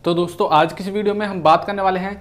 तो दोस्तों आज की इस वीडियो में हम बात करने वाले हैं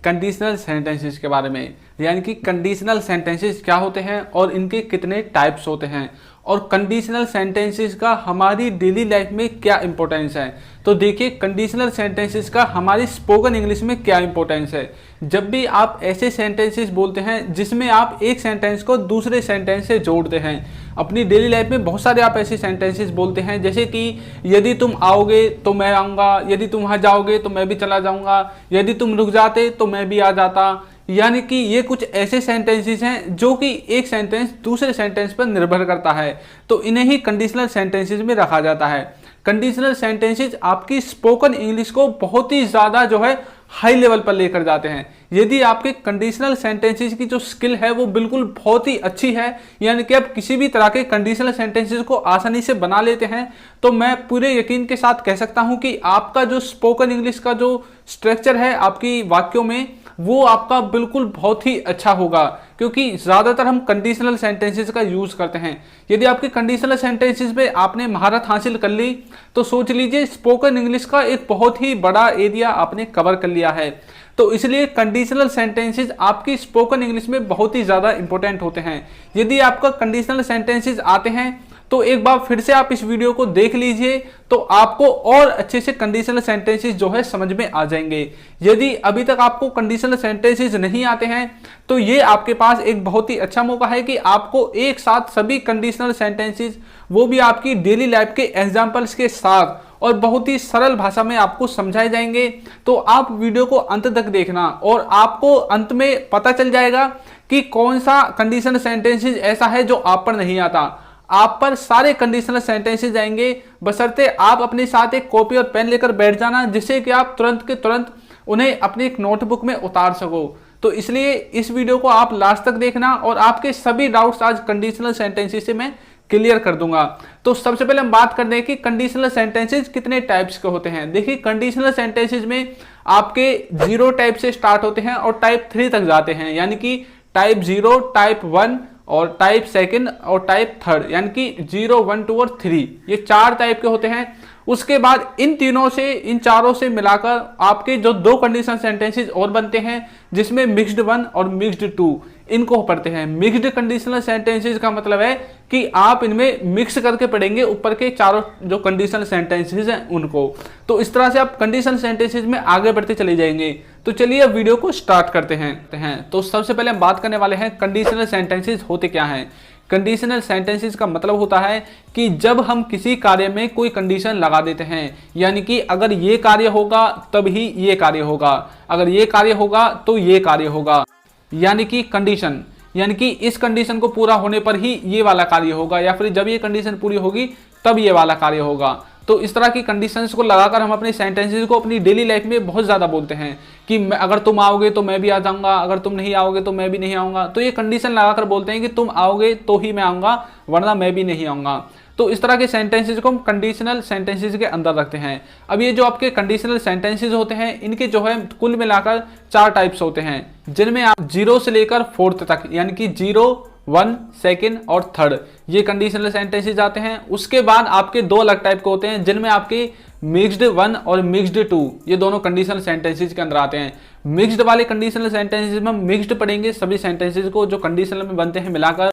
कंडीशनल सेंटेंसेस के बारे में, यानी कि कंडीशनल सेंटेंसेस क्या होते हैं और इनके कितने टाइप्स होते हैं और कंडीशनल सेंटेंसेस का हमारी डेली लाइफ में क्या इंपॉर्टेंस है। तो देखिए, कंडीशनल सेंटेंसेस का हमारी स्पोकन इंग्लिश में क्या इंपॉर्टेंस है। जब भी आप ऐसे सेंटेंसेस बोलते हैं जिसमें आप एक सेंटेंस को दूसरे सेंटेंस से जोड़ते हैं, अपनी डेली लाइफ में बहुत सारे आप ऐसे सेंटेंसेस बोलते हैं, जैसे कि यदि तुम आओगे तो मैं आऊँगा, यदि तुम वहाँ जाओगे तो मैं भी चला जाऊँगा, यदि तुम रुक जाते तो मैं भी आ जाता। यानी कि ये कुछ ऐसे सेंटेंसेस हैं जो कि एक सेंटेंस दूसरे सेंटेंस पर निर्भर करता है, तो इन्हें ही कंडीशनल सेंटेंसेस में रखा जाता है। कंडीशनल सेंटेंसेस आपकी स्पोकन इंग्लिश को बहुत ही ज़्यादा जो है हाई लेवल पर लेकर जाते हैं। यदि आपके कंडीशनल सेंटेंसेस की जो स्किल है वो बिल्कुल बहुत ही अच्छी है, यानी कि आप किसी भी तरह के कंडीशनल सेंटेंसेस को आसानी से बना लेते हैं, तो मैं पूरे यकीन के साथ कह सकता हूं कि आपका जो स्पोकन इंग्लिश का जो स्ट्रक्चर है आपकी वाक्यों में, वो आपका बिल्कुल बहुत ही अच्छा होगा, क्योंकि ज़्यादातर हम कंडीशनल सेंटेंसेस का यूज़ करते हैं। यदि आपके कंडीशनल सेंटेंसेस पे आपने महारत हासिल कर ली तो सोच लीजिए स्पोकन इंग्लिश का एक बहुत ही बड़ा एरिया आपने कवर कर लिया है। तो इसलिए कंडीशनल सेंटेंसेस आपकी स्पोकन इंग्लिश में बहुत ही ज़्यादा इंपॉर्टेंट होते हैं। यदि आपका कंडीशनल सेंटेंसेस आते हैं तो एक बार फिर से आप इस वीडियो को देख लीजिए, तो आपको और अच्छे से कंडीशनल सेंटेंसेस जो है समझ में आ जाएंगे। यदि अभी तक आपको कंडीशनल सेंटेंसेस नहीं आते हैं तो ये आपके पास एक बहुत ही अच्छा मौका है कि आपको एक साथ सभी कंडीशनल सेंटेंसेस, वो भी आपकी डेली लाइफ के एग्जाम्पल्स के साथ और बहुत ही सरल भाषा में आपको समझाए जाएंगे। तो आप वीडियो को अंत तक देखना और आपको अंत में पता चल जाएगा कि कौन सा कंडीशनल सेंटेंसेस ऐसा है जो आप पर नहीं आता। आप पर सारे कंडीशनल सेंटेंसेस आएंगे, बशर्ते आप अपने साथ एक कॉपी और पेन लेकर बैठ जाना, जिससे कि आप तुरंत के तुरंत उन्हें अपनी एक नोटबुक में उतार सको। तो इसलिए इस वीडियो को आप लास्ट तक देखना और आपके सभी डाउट्स आज कंडीशनल सेंटेंसेस से मैं क्लियर कर दूंगा। तो सबसे पहले हम बात करते हैं कि कंडीशनल सेंटेंसेस कितने टाइप्स के होते हैं। देखिए, कंडीशनल सेंटेंसेस में आपके 0 टाइप से स्टार्ट होते हैं और टाइप 3 तक जाते हैं, यानी कि टाइप 0, टाइप 1 और टाइप 2 और टाइप 3, यानी कि 0, 1, 2 और 3, ये 4 टाइप के होते हैं। उसके बाद इन चारों से मिलाकर आपके जो 2 कंडीशनल सेंटेंसेस और बनते हैं, जिसमें मिक्स्ड 1 और मिक्स्ड 2 इनको पढ़ते हैं। मिक्स्ड कंडीशनल सेंटेंसेस का मतलब है कि आप इनमें मिक्स करके पढ़ेंगे ऊपर के चारों जो कंडीशनल सेंटेंसेस हैं उनको। तो इस तरह से आप कंडीशनल सेंटेंसेस में आगे बढ़ते चले जाएंगे। तो चलिए अब वीडियो को स्टार्ट करते हैं। तो सबसे पहले हम बात करने वाले हैं कंडीशनल सेंटेंसेस होते क्या हैं। कंडीशनल सेंटेंसेस का मतलब होता है कि जब हम किसी कार्य में कोई कंडीशन लगा देते हैं, यानी कि अगर ये कार्य होगा तब ही ये कार्य होगा, अगर ये कार्य होगा तो ये कार्य होगा, यानी कि कंडीशन, यानी कि इस कंडीशन को पूरा होने पर ही ये वाला कार्य होगा, या फिर जब ये कंडीशन पूरी होगी तब ये वाला कार्य होगा। तो इस तरह की कंडीशंस को लगाकर हम अपने सेंटेंसेस को अपनी डेली लाइफ में बहुत ज़्यादा बोलते हैं कि अगर तुम आओगे तो मैं भी आ जाऊंगा, अगर तुम नहीं आओगे तो मैं भी नहीं आऊँगा। तो ये कंडीशन लगाकर बोलते हैं कि तुम आओगे तो ही मैं आऊँगा, वरना मैं भी नहीं आऊँगा। तो इस तरह के सेंटेंसेस को हम कंडीशनल सेंटेंसेस के अंदर रखते हैं। अब ये जो आपके कंडीशनल सेंटेंसेस होते हैं, इनके जो है कुल मिलाकर 4 टाइप्स होते हैं, जिनमें आप 0 से लेकर 4th तक, यानी कि 0, 1, 2 और 3 ये कंडीशनल सेंटेंसेस आते हैं। उसके बाद आपके 2 अलग टाइप के होते हैं, जिनमें आपके मिक्स्ड 1 और मिक्स्ड 2 ये दोनों कंडीशनल सेंटेंसेस के अंदर आते हैं। मिक्स्ड वाले कंडीशनल सेंटेंसेस में हम मिक्स्ड पढ़ेंगे सभी सेंटेंसेस को जो कंडीशनल में बनते हैं मिलाकर,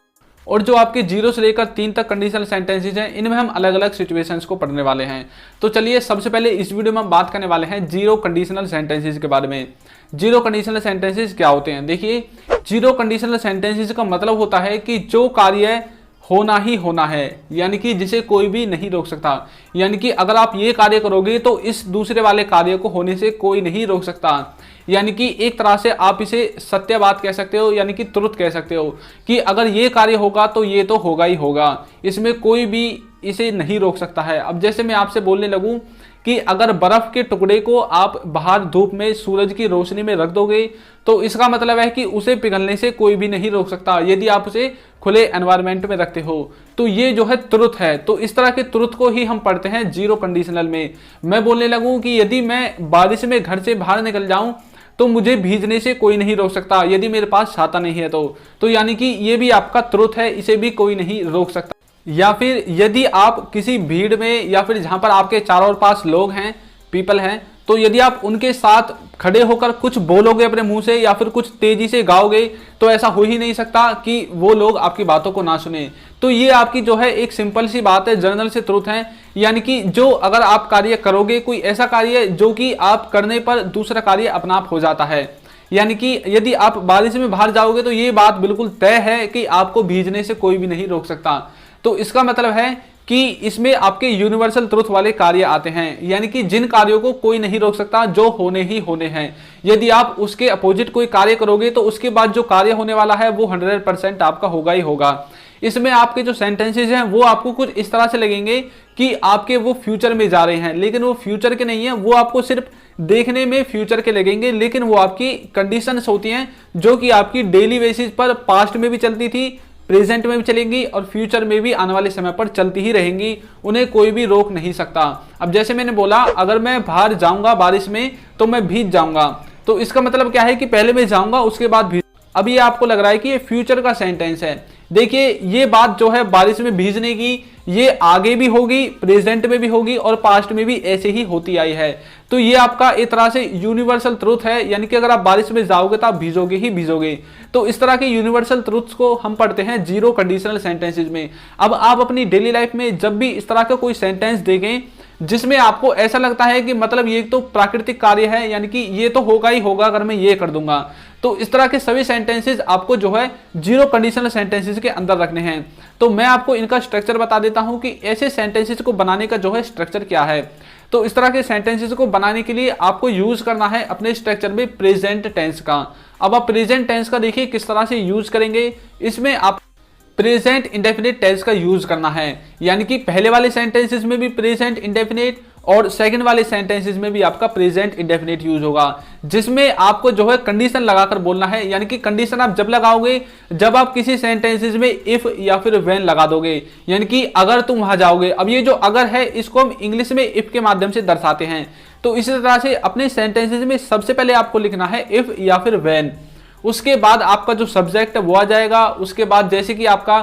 और जो आपके 0 से लेकर 3 तक कंडीशनल सेंटेंसेस हैं, इनमें हम अलग अलग सिचुएशंस को पढ़ने वाले हैं। तो चलिए सबसे पहले इस वीडियो में हम बात करने वाले हैं 0 कंडीशनल सेंटेंसेस के बारे में। 0 कंडीशनल सेंटेंसेस क्या होते हैं। देखिए, 0 कंडीशनल सेंटेंसेस का मतलब होता है कि जो कार्य होना ही होना है, यानी कि जिसे कोई भी नहीं रोक सकता। यानी कि अगर आप ये कार्य करोगे तो इस दूसरे वाले कार्य को होने से कोई नहीं रोक सकता। यानी कि एक तरह से आप इसे सत्य बात कह सकते हो, यानी कि तुरंत कह सकते हो कि अगर ये कार्य होगा तो ये तो होगा ही होगा, इसमें कोई भी इसे नहीं रोक सकता है। अब जैसे मैं आपसे बोलने लगूं कि अगर बर्फ के टुकड़े को आप बाहर धूप में सूरज की रोशनी में रख दोगे तो इसका मतलब है कि उसे पिघलने से कोई भी नहीं रोक सकता, यदि आप उसे खुले एनवायरनमेंट में रखते हो। तो ये जो है तुरंत है। तो इस तरह के तुरंत को ही हम पढ़ते हैं 0 कंडीशनल में। मैं बोलने लगूं कि यदि मैं बारिश में घर से बाहर निकल जाऊं तो मुझे भीजने से कोई नहीं रोक सकता, यदि मेरे पास छाता नहीं है तो यानी कि ये भी आपका तुरंत है, इसे भी कोई नहीं रोक सकता। या फिर यदि आप किसी भीड़ में या फिर जहां पर आपके चारों पास लोग हैं, पीपल हैं, तो यदि आप उनके साथ खड़े होकर कुछ बोलोगे अपने मुंह से या फिर कुछ तेजी से गाओगे तो ऐसा हो ही नहीं सकता कि वो लोग आपकी बातों को ना सुने। तो ये आपकी जो है एक सिंपल सी बात है, जनरल से ट्रुथ है, यानी कि जो अगर आप कार्य करोगे, कोई ऐसा कार्य जो कि आप करने पर दूसरा कार्य अपना आप हो जाता है, यानी कि यदि आप बारिश में बाहर जाओगे तो ये बात बिल्कुल तय है कि आपको भीगने से कोई भी नहीं रोक सकता। तो इसका मतलब है कि इसमें आपके यूनिवर्सल ट्रुथ वाले कार्य आते हैं, यानी कि जिन कार्यों को कोई नहीं रोक सकता, जो होने ही होने हैं। यदि आप उसके अपोजिट कोई कार्य करोगे तो उसके बाद जो कार्य होने वाला है वो 100% आपका होगा ही होगा। इसमें आपके जो सेंटेंसेज हैं वो आपको कुछ इस तरह से लगेंगे कि आपके वो फ्यूचर में जा रहे हैं, लेकिन वो फ्यूचर के नहीं है, वो आपको सिर्फ देखने में फ्यूचर के लगेंगे, लेकिन वो आपकी कंडीशंस होती हैं जो कि आपकी डेली बेसिस पर पास्ट में भी चलती थी, प्रेजेंट में भी चलेंगी और फ्यूचर में भी आने वाले समय पर चलती ही रहेंगी, उन्हें कोई भी रोक नहीं सकता। अब जैसे मैंने बोला, अगर मैं बाहर जाऊंगा बारिश में तो मैं भीग जाऊंगा, तो इसका मतलब क्या है कि पहले मैं जाऊंगा उसके बाद भीग। अब ये आपको लग रहा है कि ये फ्यूचर का सेंटेंस है। देखिए ये बात जो है बारिश में भीगने की, ये आगे भी होगी, प्रेजेंट में भी होगी और पास्ट में भी ऐसे ही होती आई है। तो ये आपका एक तरह से यूनिवर्सल ट्रुथ है, यानी कि अगर आप बारिश में जाओगे तो आप भीगोगे ही भीगोगे। तो इस तरह के यूनिवर्सल ट्रुथ्स को हम पढ़ते हैं जीरो कंडीशनल सेंटेंसेज में। अब आप अपनी डेली लाइफ में जब भी इस तरह का कोई सेंटेंस देखें जिसमें आपको ऐसा लगता है कि मतलब ये तो प्राकृतिक कार्य है, यानी कि ये तो होगा ही होगा अगर मैं ये कर दूंगा, तो इस तरह के सभी सेंटेंसेस आपको जो है जीरो कंडीशनल सेंटेंसेस के अंदर रखने हैं। तो मैं आपको इनका स्ट्रक्चर बता देता हूं कि ऐसे सेंटेंसेस को बनाने का जो है स्ट्रक्चर क्या है। तो इस तरह के सेंटेंसेस को बनाने के लिए आपको यूज करना है अपने स्ट्रक्चर में प्रेजेंट टेंस का। अब आप प्रेजेंट टेंस का देखिए किस तरह से यूज करेंगे। इसमें आप प्रेजेंट इंडेफिनिट टेंस का यूज करना है, यानी कि पहले वाले सेंटेंसेस में भी प्रेजेंट इंडेफिनिट और सेकंड वाले सेंटेंसेस में भी आपका प्रेजेंट इंडेफिनिट यूज होगा, जिसमें आपको जो है कंडीशन लगाकर बोलना है। यानी कि कंडीशन आप जब लगाओगे जब आप किसी सेंटेंसेस में इफ या फिर व्हेन लगा दोगे, यानी कि अगर तुम वहां जाओगे। अब ये जो अगर है इसको हम इंग्लिश में इफ के माध्यम से दर्शाते हैं। तो इसी तरह से अपने सेंटेंसेस में सबसे पहले आपको लिखना है इफ या फिर व्हेन, उसके बाद आपका जो सब्जेक्ट है वो आ जाएगा, उसके बाद जैसे कि आपका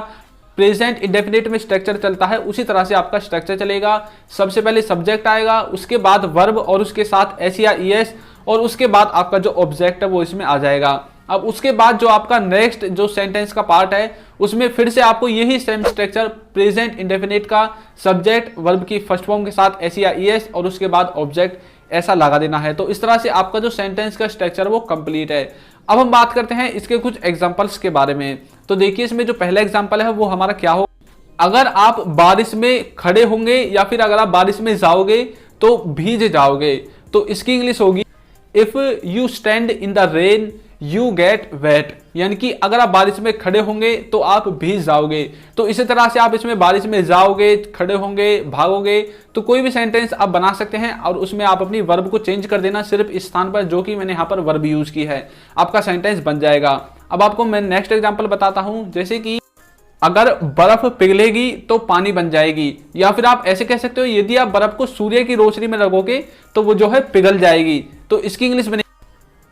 प्रेजेंट इंडेफिनिट में स्ट्रक्चर चलता है उसी तरह से आपका स्ट्रक्चर चलेगा। सबसे पहले सब्जेक्ट आएगा, उसके बाद वर्ब और उसके साथ एस या ईएस, और उसके बाद आपका जो ऑब्जेक्ट है वो इसमें आ जाएगा। अब उसके बाद जो आपका नेक्स्ट जो सेंटेंस का पार्ट है उसमें फिर से आपको यही सेम स्ट्रक्चर प्रेजेंट इंडेफिनिट का सब्जेक्ट वर्ब की फर्स्ट फॉर्म के साथ एस या ईएस और उसके बाद ऑब्जेक्ट ऐसा लगा देना है। तो इस तरह से आपका जो सेंटेंस का स्ट्रक्चर वो कंप्लीट है। अब हम बात करते हैं इसके कुछ एग्जांपल्स के बारे में। तो देखिए इसमें जो पहला एग्जांपल है वो हमारा क्या हो, अगर आप बारिश में खड़े होंगे या फिर अगर आप बारिश में जाओगे तो भीग जाओगे। तो इसकी इंग्लिश होगी if you stand in the rain you get wet, यानी कि अगर आप बारिश में खड़े होंगे तो आप भीग जाओगे। तो इसी तरह से आप इसमें बारिश में जाओगे, खड़े होंगे, भागोगे, तो कोई भी सेंटेंस आप बना सकते हैं और उसमें आप अपनी वर्ब को चेंज कर देना सिर्फ इस स्थान पर जो कि मैंने यहाँ पर वर्ब यूज की है, आपका सेंटेंस बन जाएगा। अब आपको मैं नेक्स्ट एग्जाम्पल बताता हूं, जैसे कि अगर बर्फ पिघलेगी तो पानी बन जाएगी, या फिर आप ऐसे कह सकते हो यदि आप बर्फ को सूर्य की रोशनी में रखोगे तो वो जो है पिघल जाएगी। तो इसकी इंग्लिश बनेगी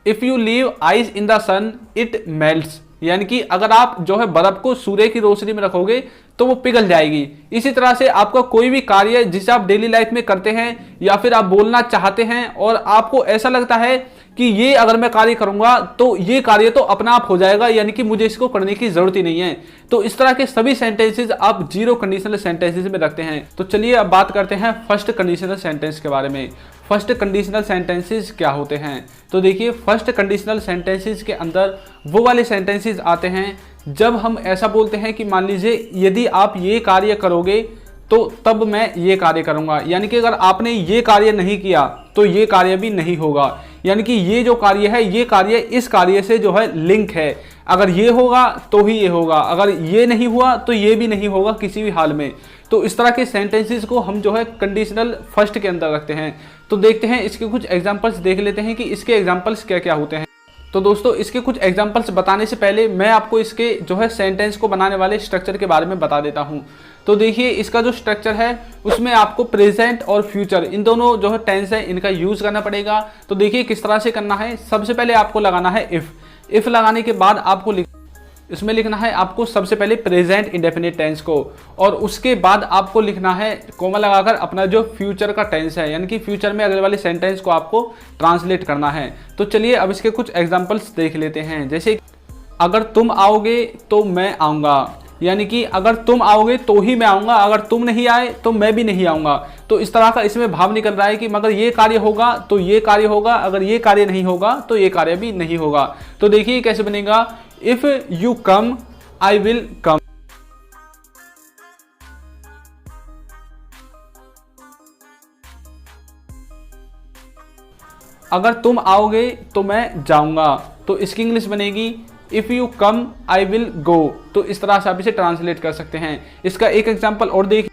if you leave ice in the sun it melts, यानी कि अगर आप जो है बर्फ को सूर्य की रोशनी में रखोगे तो वो पिघल जाएगी। इसी तरह से आपका कोई भी कार्य जिसे आप डेली लाइफ में करते हैं या फिर आप बोलना चाहते हैं और आपको ऐसा लगता है कि ये अगर मैं कार्य करूंगा तो ये कार्य तो अपना आप हो जाएगा, यानी कि मुझे इसको करने की जरूरत ही नहीं है। तो इस तरह के सभी सेंटेंसेस आप जीरो कंडीशनल सेंटेंसेस में रखते हैं। तो चलिए अब बात करते हैं फर्स्ट कंडीशनल सेंटेंस के बारे में। फर्स्ट कंडीशनल सेंटेंसेस क्या होते हैं? तो देखिए फर्स्ट कंडीशनल सेंटेंसेस के अंदर वो वाले सेंटेंसेस आते हैं जब हम ऐसा बोलते हैं कि मान लीजिए यदि आप ये कार्य करोगे तो तब मैं ये कार्य करूंगा, यानी कि अगर आपने ये कार्य नहीं किया तो ये कार्य भी नहीं होगा, यानी कि ये जो कार्य है ये कार्य इस कार्य से जो है लिंक है। अगर ये होगा तो ही ये होगा, अगर ये नहीं हुआ तो ये भी नहीं होगा किसी भी हाल में। तो इस तरह के सेंटेंसेस को हम जो है कंडीशनल फर्स्ट के अंदर रखते हैं। तो देखते हैं इसके कुछ एग्जांपल्स देख लेते हैं कि इसके एग्जांपल्स क्या क्या होते हैं। तो दोस्तों इसके कुछ एग्जांपल्स बताने से पहले मैं आपको इसके जो है सेंटेंस को बनाने वाले स्ट्रक्चर के बारे में बता देता हूं। तो देखिए इसका जो स्ट्रक्चर है उसमें आपको प्रेजेंट और फ्यूचर इन दोनों जो है टेंस है इनका यूज करना पड़ेगा। तो देखिए किस तरह से करना है। सबसे पहले आपको लगाना है इफ लगाने के बाद आपको इसमें लिखना है आपको सबसे पहले प्रेजेंट इंडेफिनिट टेंस को, और उसके बाद आपको लिखना है कोमा लगाकर अपना जो फ्यूचर का टेंस है, यानी कि फ्यूचर में अगले वाले सेंटेंस को आपको ट्रांसलेट करना है। तो चलिए अब इसके कुछ एग्जांपल्स देख लेते हैं। जैसे अगर तुम आओगे तो मैं आऊँगा, यानी कि अगर तुम आओगे तो ही मैं आऊँगा, अगर तुम नहीं आए तो मैं भी नहीं आऊँगा। तो इस तरह का इसमें भाव निकल रहा है कि मगर ये कार्य होगा तो ये कार्य होगा, अगर ये कार्य नहीं होगा तो ये कार्य भी नहीं होगा। तो देखिए कैसे बनेगा, if you come I will come. अगर तुम आओगे तो मैं जाऊंगा, तो इसकी इंग्लिश बनेगी if you come I will go. तो इस तरह से आप इसे ट्रांसलेट कर सकते हैं। इसका एक एग्जांपल और देखिए,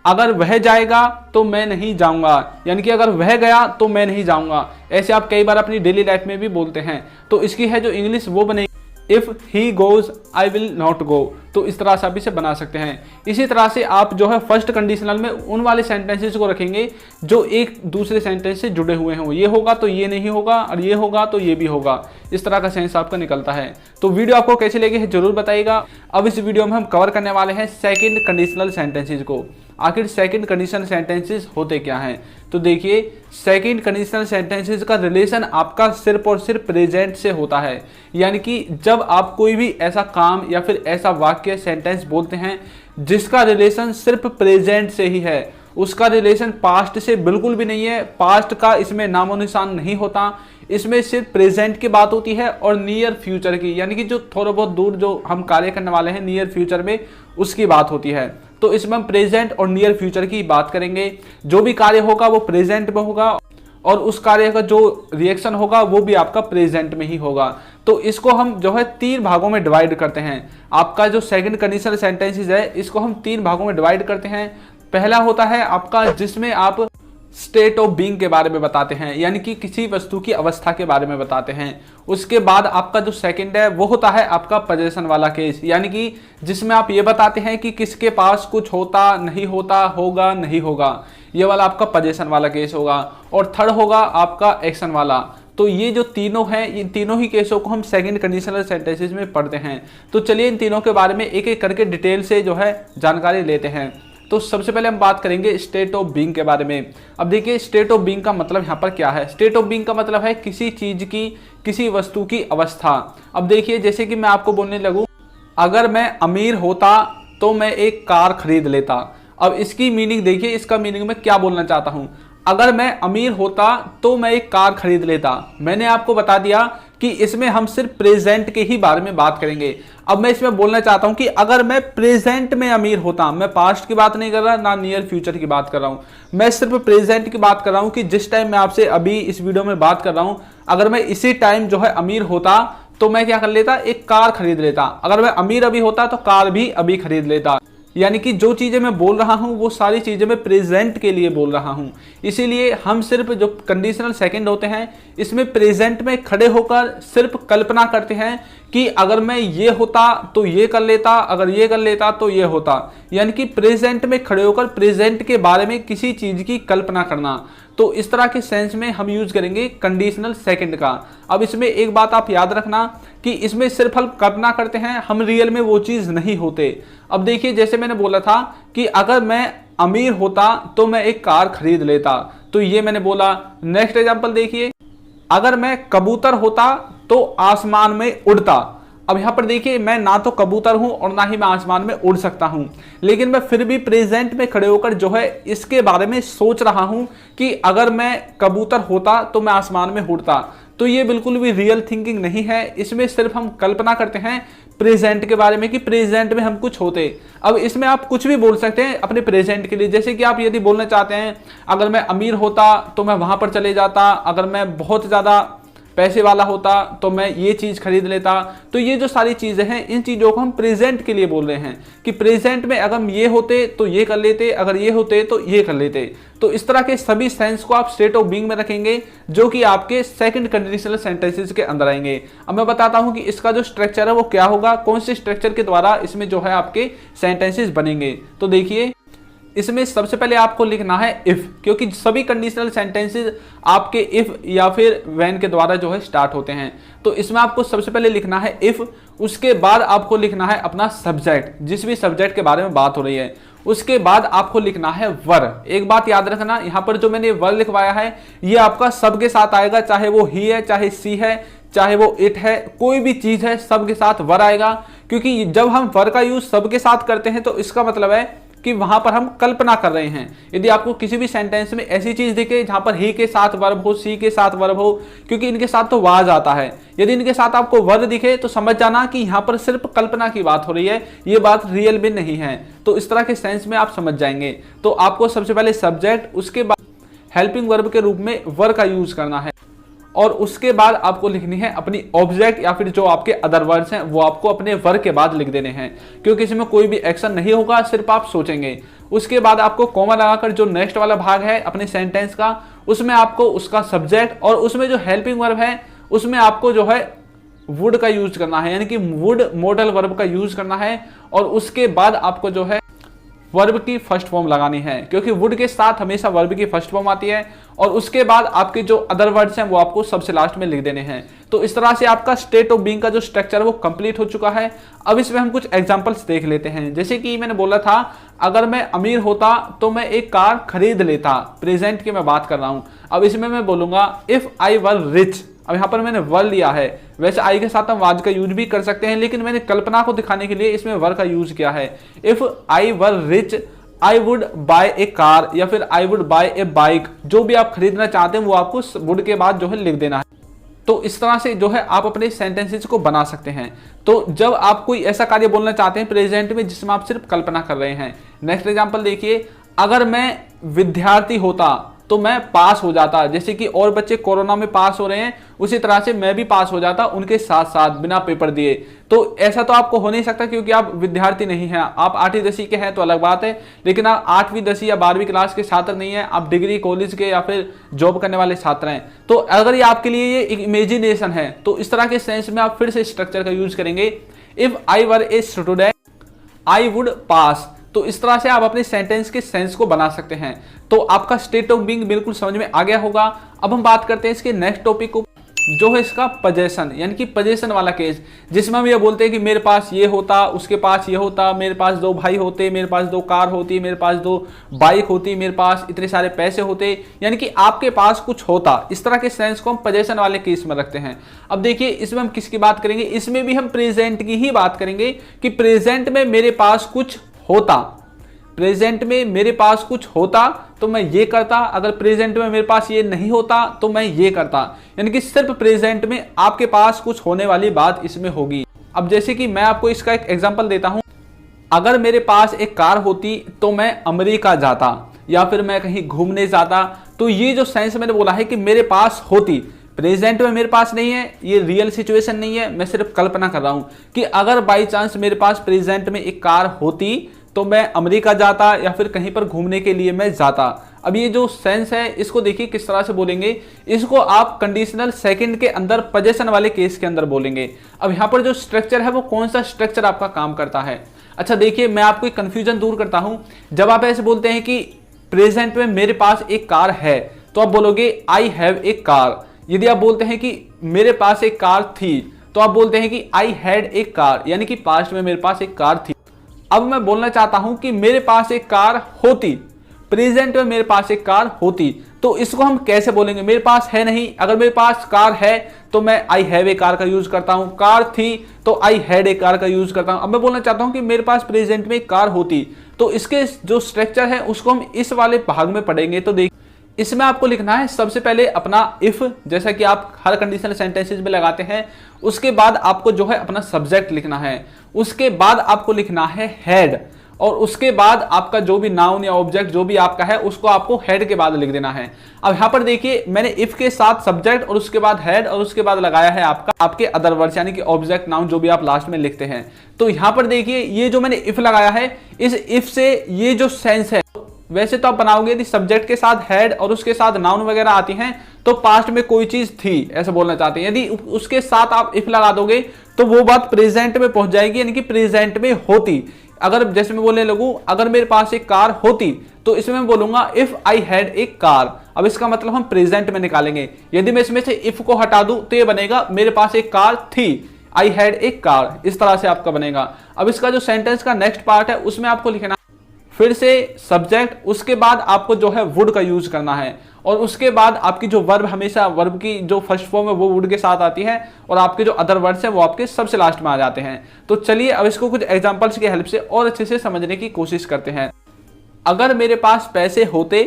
अगर वह जाएगा तो मैं नहीं जाऊंगा, यानी कि अगर वह गया तो मैं नहीं जाऊंगा। ऐसे आप कई बार अपनी डेली लाइफ में भी बोलते हैं। तो इसकी है जो इंग्लिश वो बनेगी if he goes I will not go. तो इस तरह से आप इसे बना सकते हैं। इसी तरह से आप जो है फर्स्ट कंडीशनल में उन वाले सेंटेंसेस को रखेंगे जो एक दूसरे सेंटेंस से जुड़े हुए हों। ये होगा तो ये नहीं होगा, और ये होगा तो ये भी होगा। इस तरह का सेंस आपका निकलता है। तो वीडियो आपको कैसी लगी है जरूर बताइएगा। अब इस वीडियो में हम कवर करने वाले हैं सेकेंड कंडीशनल सेंटेंसेस को। आखिर सेकंड कंडीशनल सेंटेंसेस होते क्या हैं? तो देखिए, सेकंड कंडीशनल सेंटेंसेस का रिलेशन आपका सिर्फ और सिर्फ प्रेजेंट से होता है। यानी कि जब आप कोई भी ऐसा काम या फिर ऐसा वाक्य सेंटेंस बोलते हैं जिसका रिलेशन सिर्फ प्रेजेंट से ही है, उसका रिलेशन पास्ट से बिल्कुल भी नहीं है, पास्ट का इसमें नामो निशान नहीं होता, इसमें सिर्फ प्रेजेंट की बात होती है और नियर फ्यूचर की, यानी कि जो थोड़ा बहुत दूर जो हम कार्य करने वाले हैं नियर फ्यूचर में, उसकी बात होती है। तो इसमें हम प्रेजेंट और नियर फ्यूचर की बात करेंगे। जो भी कार्य होगा वो प्रेजेंट में होगा और उस कार्य का जो रिएक्शन होगा वो भी आपका प्रेजेंट में ही होगा। तो इसको हम जो है 3 भागों में डिवाइड करते हैं। आपका जो सेकंड कंडीशनल सेंटेंसेस है इसको हम 3 भागों में डिवाइड करते हैं। पहला होता है आपका जिसमें आप स्टेट ऑफ बीइंग के बारे में बताते हैं, यानी कि किसी वस्तु की अवस्था के बारे में बताते हैं। उसके बाद आपका जो सेकंड है वो होता है आपका पोजीशन वाला केस, यानी कि जिसमें आप ये बताते हैं कि किसके पास कुछ होता, नहीं होता, होगा, नहीं होगा। ये वाला आपका पोजीशन वाला केस होगा। और थर्ड होगा आपका एक्शन वाला। तो ये जो तीनों हैं, इन तीनों ही केसों को हम सेकंड कंडीशनल सेंटेंसेस में पढ़ते हैं। तो चलिए इन तीनों के बारे में एक एक करके डिटेल से जो है जानकारी लेते हैं। तो सबसे पहले हम बात करेंगे स्टेट ऑफ बीइंग के बारे में। अब देखिए, स्टेट ऑफ बीइंग का मतलब यहाँ पर क्या है? स्टेट ऑफ बीइंग का मतलब है किसी चीज की, किसी वस्तु की अवस्था। अब देखिए, जैसे कि मैं आपको बोलने लगूं, अगर मैं अमीर होता तो मैं एक कार खरीद लेता। अब इसकी मीनिंग देखिए, इसका मीनिंग मैं क्या बोलना चाहता हूं। अगर मैं अमीर होता तो मैं एक कार खरीद लेता। मैंने आपको बता दिया कि इसमें हम सिर्फ प्रेजेंट के ही बारे में बात करेंगे। अब मैं इसमें बोलना चाहता हूं कि अगर मैं प्रेजेंट में अमीर होता, मैं पास्ट की बात नहीं कर रहा, ना नियर फ्यूचर की बात कर रहा हूं, मैं सिर्फ प्रेजेंट की बात कर रहा हूं कि जिस टाइम मैं आपसे अभी इस वीडियो में बात कर रहा हूं, अगर मैं इसी टाइम जो है अमीर होता तो मैं क्या कर लेता? एक कार खरीद लेता। अगर मैं अमीर अभी होता तो कार भी अभी खरीद लेता। यानी कि जो चीजें मैं बोल रहा हूं वो सारी चीजें मैं प्रेजेंट के लिए बोल रहा हूं। इसीलिए हम सिर्फ जो कंडीशनल सेकंड होते हैं इसमें प्रेजेंट में खड़े होकर सिर्फ कल्पना करते हैं कि अगर मैं ये होता तो ये कर लेता, अगर ये कर लेता तो ये होता। यानी कि प्रेजेंट में खड़े होकर प्रेजेंट के बारे में किसी चीज की कल्पना करना। तो इस तरह के सेंस में हम यूज करेंगे कंडीशनल सेकंड का। अब इसमें एक बात आप याद रखना कि इसमें सिर्फ हम कल्पना करते हैं, हम रियल में वो चीज नहीं होते। अब देखिए, जैसे मैंने बोला था कि अगर मैं अमीर होता तो मैं एक कार खरीद लेता, तो ये मैंने बोला। नेक्स्ट एग्जांपल देखिए, अगर मैं कबूतर होता तो आसमान में उड़ता। अब यहां पर देखिए, मैं ना तो कबूतर हूं और ना ही मैं आसमान में उड़ सकता हूं, लेकिन मैं फिर भी प्रेजेंट में खड़े होकर जो है इसके बारे में सोच रहा हूं कि अगर मैं कबूतर होता तो मैं आसमान में उड़ता। तो ये बिल्कुल भी रियल थिंकिंग नहीं है, इसमें सिर्फ हम कल्पना करते हैं प्रेजेंट के बारे में कि प्रेजेंट में हम कुछ होते। अब इसमें आप कुछ भी बोल सकते हैं अपने प्रेजेंट के लिए। जैसे कि आप यदि बोलना चाहते हैं अगर मैं अमीर होता तो मैं वहां पर चले जाता, अगर मैं बहुत ज्यादा पैसे वाला होता तो मैं ये चीज खरीद लेता। तो ये जो सारी चीजें हैं, इन चीजों को हम प्रेजेंट के लिए बोल रहे हैं कि प्रेजेंट में अगर हम ये होते तो ये कर लेते, अगर ये होते तो ये कर लेते। तो इस तरह के सभी सेंस को आप स्टेट ऑफ बीइंग में रखेंगे जो कि आपके सेकंड कंडीशनल सेंटेंसेस के अंदर आएंगे। अब मैं बताता हूं कि इसका जो स्ट्रक्चर है वो क्या होगा, कौन से स्ट्रक्चर के द्वारा इसमें जो है आपके सेंटेंसेस बनेंगे। तो देखिए, इसमें सबसे पहले आपको लिखना है इफ, क्योंकि सभी कंडीशनल सेंटेंसेस आपके इफ या फिर व्हेन के द्वारा जो है स्टार्ट होते हैं। तो इसमें आपको सबसे पहले लिखना है इफ, उसके बाद आपको लिखना है अपना सब्जेक्ट, जिस भी सब्जेक्ट के बारे में बात हो रही है। उसके बाद आपको लिखना है वर। एक बात याद रखना, यहाँ पर जो मैंने वर लिखवाया है ये आपका सबके साथ आएगा, चाहे वो ही है, चाहे सी है, चाहे वो इट है, कोई भी चीज है सबके साथ वर आएगा। क्योंकि जब हम वर का यूज सबके साथ करते हैं तो इसका मतलब है कि वहां पर हम कल्पना कर रहे हैं। यदि आपको किसी भी सेंटेंस में ऐसी चीज दिखे जहां पर ही के साथ वर्ब हो, सी के साथ वर्ब हो, क्योंकि इनके साथ तो वाज आता है, यदि इनके साथ आपको वर्ब दिखे तो समझ जाना कि यहां पर सिर्फ कल्पना की बात हो रही है, ये बात रियल में नहीं है। तो इस तरह के सेंस में आप समझ जाएंगे। तो आपको सबसे पहले सब्जेक्ट, उसके बाद हेल्पिंग वर्ब के रूप में वर का यूज करना है, और उसके बाद आपको लिखनी है अपनी ऑब्जेक्ट या फिर जो आपके अदर वर्ड्स हैं वो आपको अपने वर्ब के बाद लिख देने हैं, क्योंकि इसमें कोई भी एक्शन नहीं होगा, सिर्फ आप सोचेंगे। उसके बाद आपको कॉमा लगाकर जो नेक्स्ट वाला भाग है अपने सेंटेंस का, उसमें आपको उसका सब्जेक्ट और उसमें जो हेल्पिंग वर्ब है उसमें आपको जो है वुड का यूज करना है, यानी कि वुड मॉडल वर्ब का यूज करना है। और उसके बाद आपको जो है वर्ब की फर्स्ट फॉर्म लगानी है, क्योंकि वुड के साथ हमेशा वर्ब की फर्स्ट फॉर्म आती है। और उसके बाद आपके जो अदर वर्ड्स हैं वो आपको सबसे लास्ट में लिख देने हैं। तो इस तरह से आपका स्टेट ऑफ बीइंग का जो स्ट्रक्चर है वो कंप्लीट हो चुका है। अब इसमें हम कुछ एग्जांपल्स देख लेते हैं। जैसे कि मैंने बोला था, अगर मैं अमीर होता तो मैं एक कार खरीद लेता, प्रेजेंट की मैं बात कर रहा हूं। अब इसमें मैं बोलूंगा इफ आई वर रिच। अब यहाँ पर मैंने वर लिया है, वैसे आई के साथ हम वाज का यूज भी कर सकते हैं, लेकिन मैंने कल्पना को दिखाने के लिए इसमें वर का यूज किया है। If I were rich I would buy A car, या फिर I would buy A bike. जो भी आप खरीदना चाहते हैं वो आपको वुड के बाद जो है लिख देना है। तो इस तरह से जो है आप अपने सेंटेंसेस को बना सकते हैं। तो जब आप कोई ऐसा कार्य बोलना चाहते हैं प्रेजेंट में जिसमें आप सिर्फ कल्पना कर रहे हैं। नेक्स्ट एग्जांपल देखिए, अगर मैं विद्यार्थी होता तो मैं पास हो जाता। जैसे कि और बच्चे कोरोना में पास हो रहे हैं, उसी तरह से मैं भी पास हो जाता उनके साथ साथ बिना पेपर दिए। तो ऐसा तो आपको हो नहीं सकता, क्योंकि आप विद्यार्थी नहीं हैं। आप 8वीं 10वीं के हैं तो अलग बात है, लेकिन आप 8वीं 10वीं या 12वीं क्लास के छात्र नहीं है, आप डिग्री कॉलेज के या फिर जॉब करने वाले छात्र हैं। तो अगर ये आपके लिए ये इमेजिनेशन है तो इस तरह के सेंस में आप फिर से स्ट्रक्चर का यूज करेंगे। If I were a student I would पास। तो इस तरह से आप अपने सेंटेंस के सेंस को बना सकते हैं। तो आपका स्टेट ऑफ बीइंग बिल्कुल समझ में आ गया होगा। अब हम बात करते हैं इसके नेक्स्ट टॉपिक को, जो है इसका पोजेशन, यानी कि पोजेशन वाला केस, जिसमें हम ये बोलते हैं कि मेरे पास ये होता, उसके पास ये होता, मेरे पास 2 भाई होते, मेरे पास 2 कार होती, मेरे पास 2 बाइक होती, मेरे पास इतने सारे पैसे होते, यानी कि आपके पास कुछ होता। इस तरह के सेंस को हम पोजेशन वाले केस में रखते हैं। अब देखिए इसमें हम किसकी बात करेंगे, इसमें भी हम प्रेजेंट की ही बात करेंगे कि प्रेजेंट में मेरे पास कुछ होता। प्रेजेंट में मेरे पास कुछ होता तो मैं ये करता, अगर प्रेजेंट में मेरे पास ये नहीं होता तो मैं ये करता। यानी कि सिर्फ प्रेजेंट में आपके पास कुछ होने वाली बात इसमें होगी। अब जैसे कि मैं आपको इसका एक एग्जांपल देता हूं, अगर मेरे पास एक कार होती तो मैं अमेरिका जाता या फिर मैं कहीं घूमने जाता। तो ये जो सेंस मैंने बोला है कि मेरे पास होती, प्रेजेंट में मेरे पास नहीं है, ये रियल सिचुएशन नहीं है, मैं सिर्फ कल्पना कर रहा हूं कि अगर बाई चांस मेरे पास प्रेजेंट में एक कार होती तो मैं अमेरिका जाता या फिर कहीं पर घूमने के लिए मैं जाता। अब ये जो सेंस है इसको देखिए किस तरह से बोलेंगे, इसको आप कंडीशनल सेकंड के अंदर पोजेशन वाले केस के अंदर बोलेंगे। अब यहाँ पर जो स्ट्रक्चर है वो कौन सा स्ट्रक्चर आपका काम करता है। अच्छा देखिए, मैं आपको कंफ्यूजन दूर करता हूं। जब आप ऐसे बोलते हैं कि प्रेजेंट में मेरे पास एक कार है तो आप बोलोगे आई हैव ए कार। यदि आप बोलते हैं कि मेरे पास एक कार थी तो आप बोलते हैं कि आई हैड ए कार, यानी कि पास्ट में मेरे पास एक कार थी। अब मैं बोलना चाहता हूं कि मेरे पास एक कार होती, प्रेजेंट में मेरे पास एक कार होती, तो इसको हम कैसे बोलेंगे। मेरे पास है नहीं, अगर मेरे पास कार है तो मैं आई हैव ए कार का यूज करता हूं, कार थी तो आई हैड ए कार का यूज करता हूं। अब मैं बोलना चाहता हूं कि मेरे पास प्रेजेंट में एक कार होती, तो इसके जो स्ट्रक्चर है उसको हम इस वाले भाग में पढ़ेंगे। तो देखिए इसमें आपको लिखना है सबसे पहले अपना इफ, जैसा कि आप हर कंडीशनल सेंटेंसेस में लगाते हैं। उसके बाद आपको जो है अपना सब्जेक्ट लिखना है, उसके बाद आपको लिखना है हेड, और उसके बाद आपका जो भी नाउन या ऑब्जेक्ट जो भी आपका है उसको आपको हेड के बाद लिख देना है। अब यहाँ पर देखिए मैंने इफ के साथ सब्जेक्ट और उसके बाद हेड और उसके बाद लगाया है आपके अदर वर्ड्स, यानी कि ऑब्जेक्ट नाउन जो भी आप लास्ट में लिखते हैं। तो यहाँ पर देखिए ये जो मैंने इफ लगाया है, इस इफ से ये जो सेंस है, वैसे तो आप बनाओगे यदि सब्जेक्ट के साथ हेड और उसके साथ नाउन वगैरह आती हैं तो पास्ट में कोई चीज थी ऐसा बोलना चाहते हैं। यदि उसके साथ आप इफ लगा दोगे तो वो बात प्रेजेंट में पहुंच जाएगी, यानी कि प्रेजेंट में होती। अगर जैसे मैं बोलने लगूं अगर मेरे पास एक कार होती, तो इसमें मैं बोलूंगा if I had a car. अब इसका मतलब हम प्रेजेंट में निकालेंगे। यदि मैं इसमें से इफ को हटा दूं तो ये बनेगा मेरे पास एक कार थी, आई हैड ए कार। इस तरह से आपका बनेगा। अब इसका जो सेंटेंस का नेक्स्ट पार्ट है उसमें आपको लिखना फिर से सब्जेक्ट, उसके बाद आपको जो है वुड का यूज करना है, और उसके बाद आपकी जो वर्ब, हमेशा वर्ब की जो फर्स्ट फॉर्म है वो वुड के साथ आती है, और आपके जो अदर वर्ड्स हैं वो आपके सबसे लास्ट में आ जाते हैं। तो चलिए अब इसको कुछ एग्जांपल्स की हेल्प से और अच्छे से समझने की कोशिश करते हैं। अगर मेरे पास पैसे होते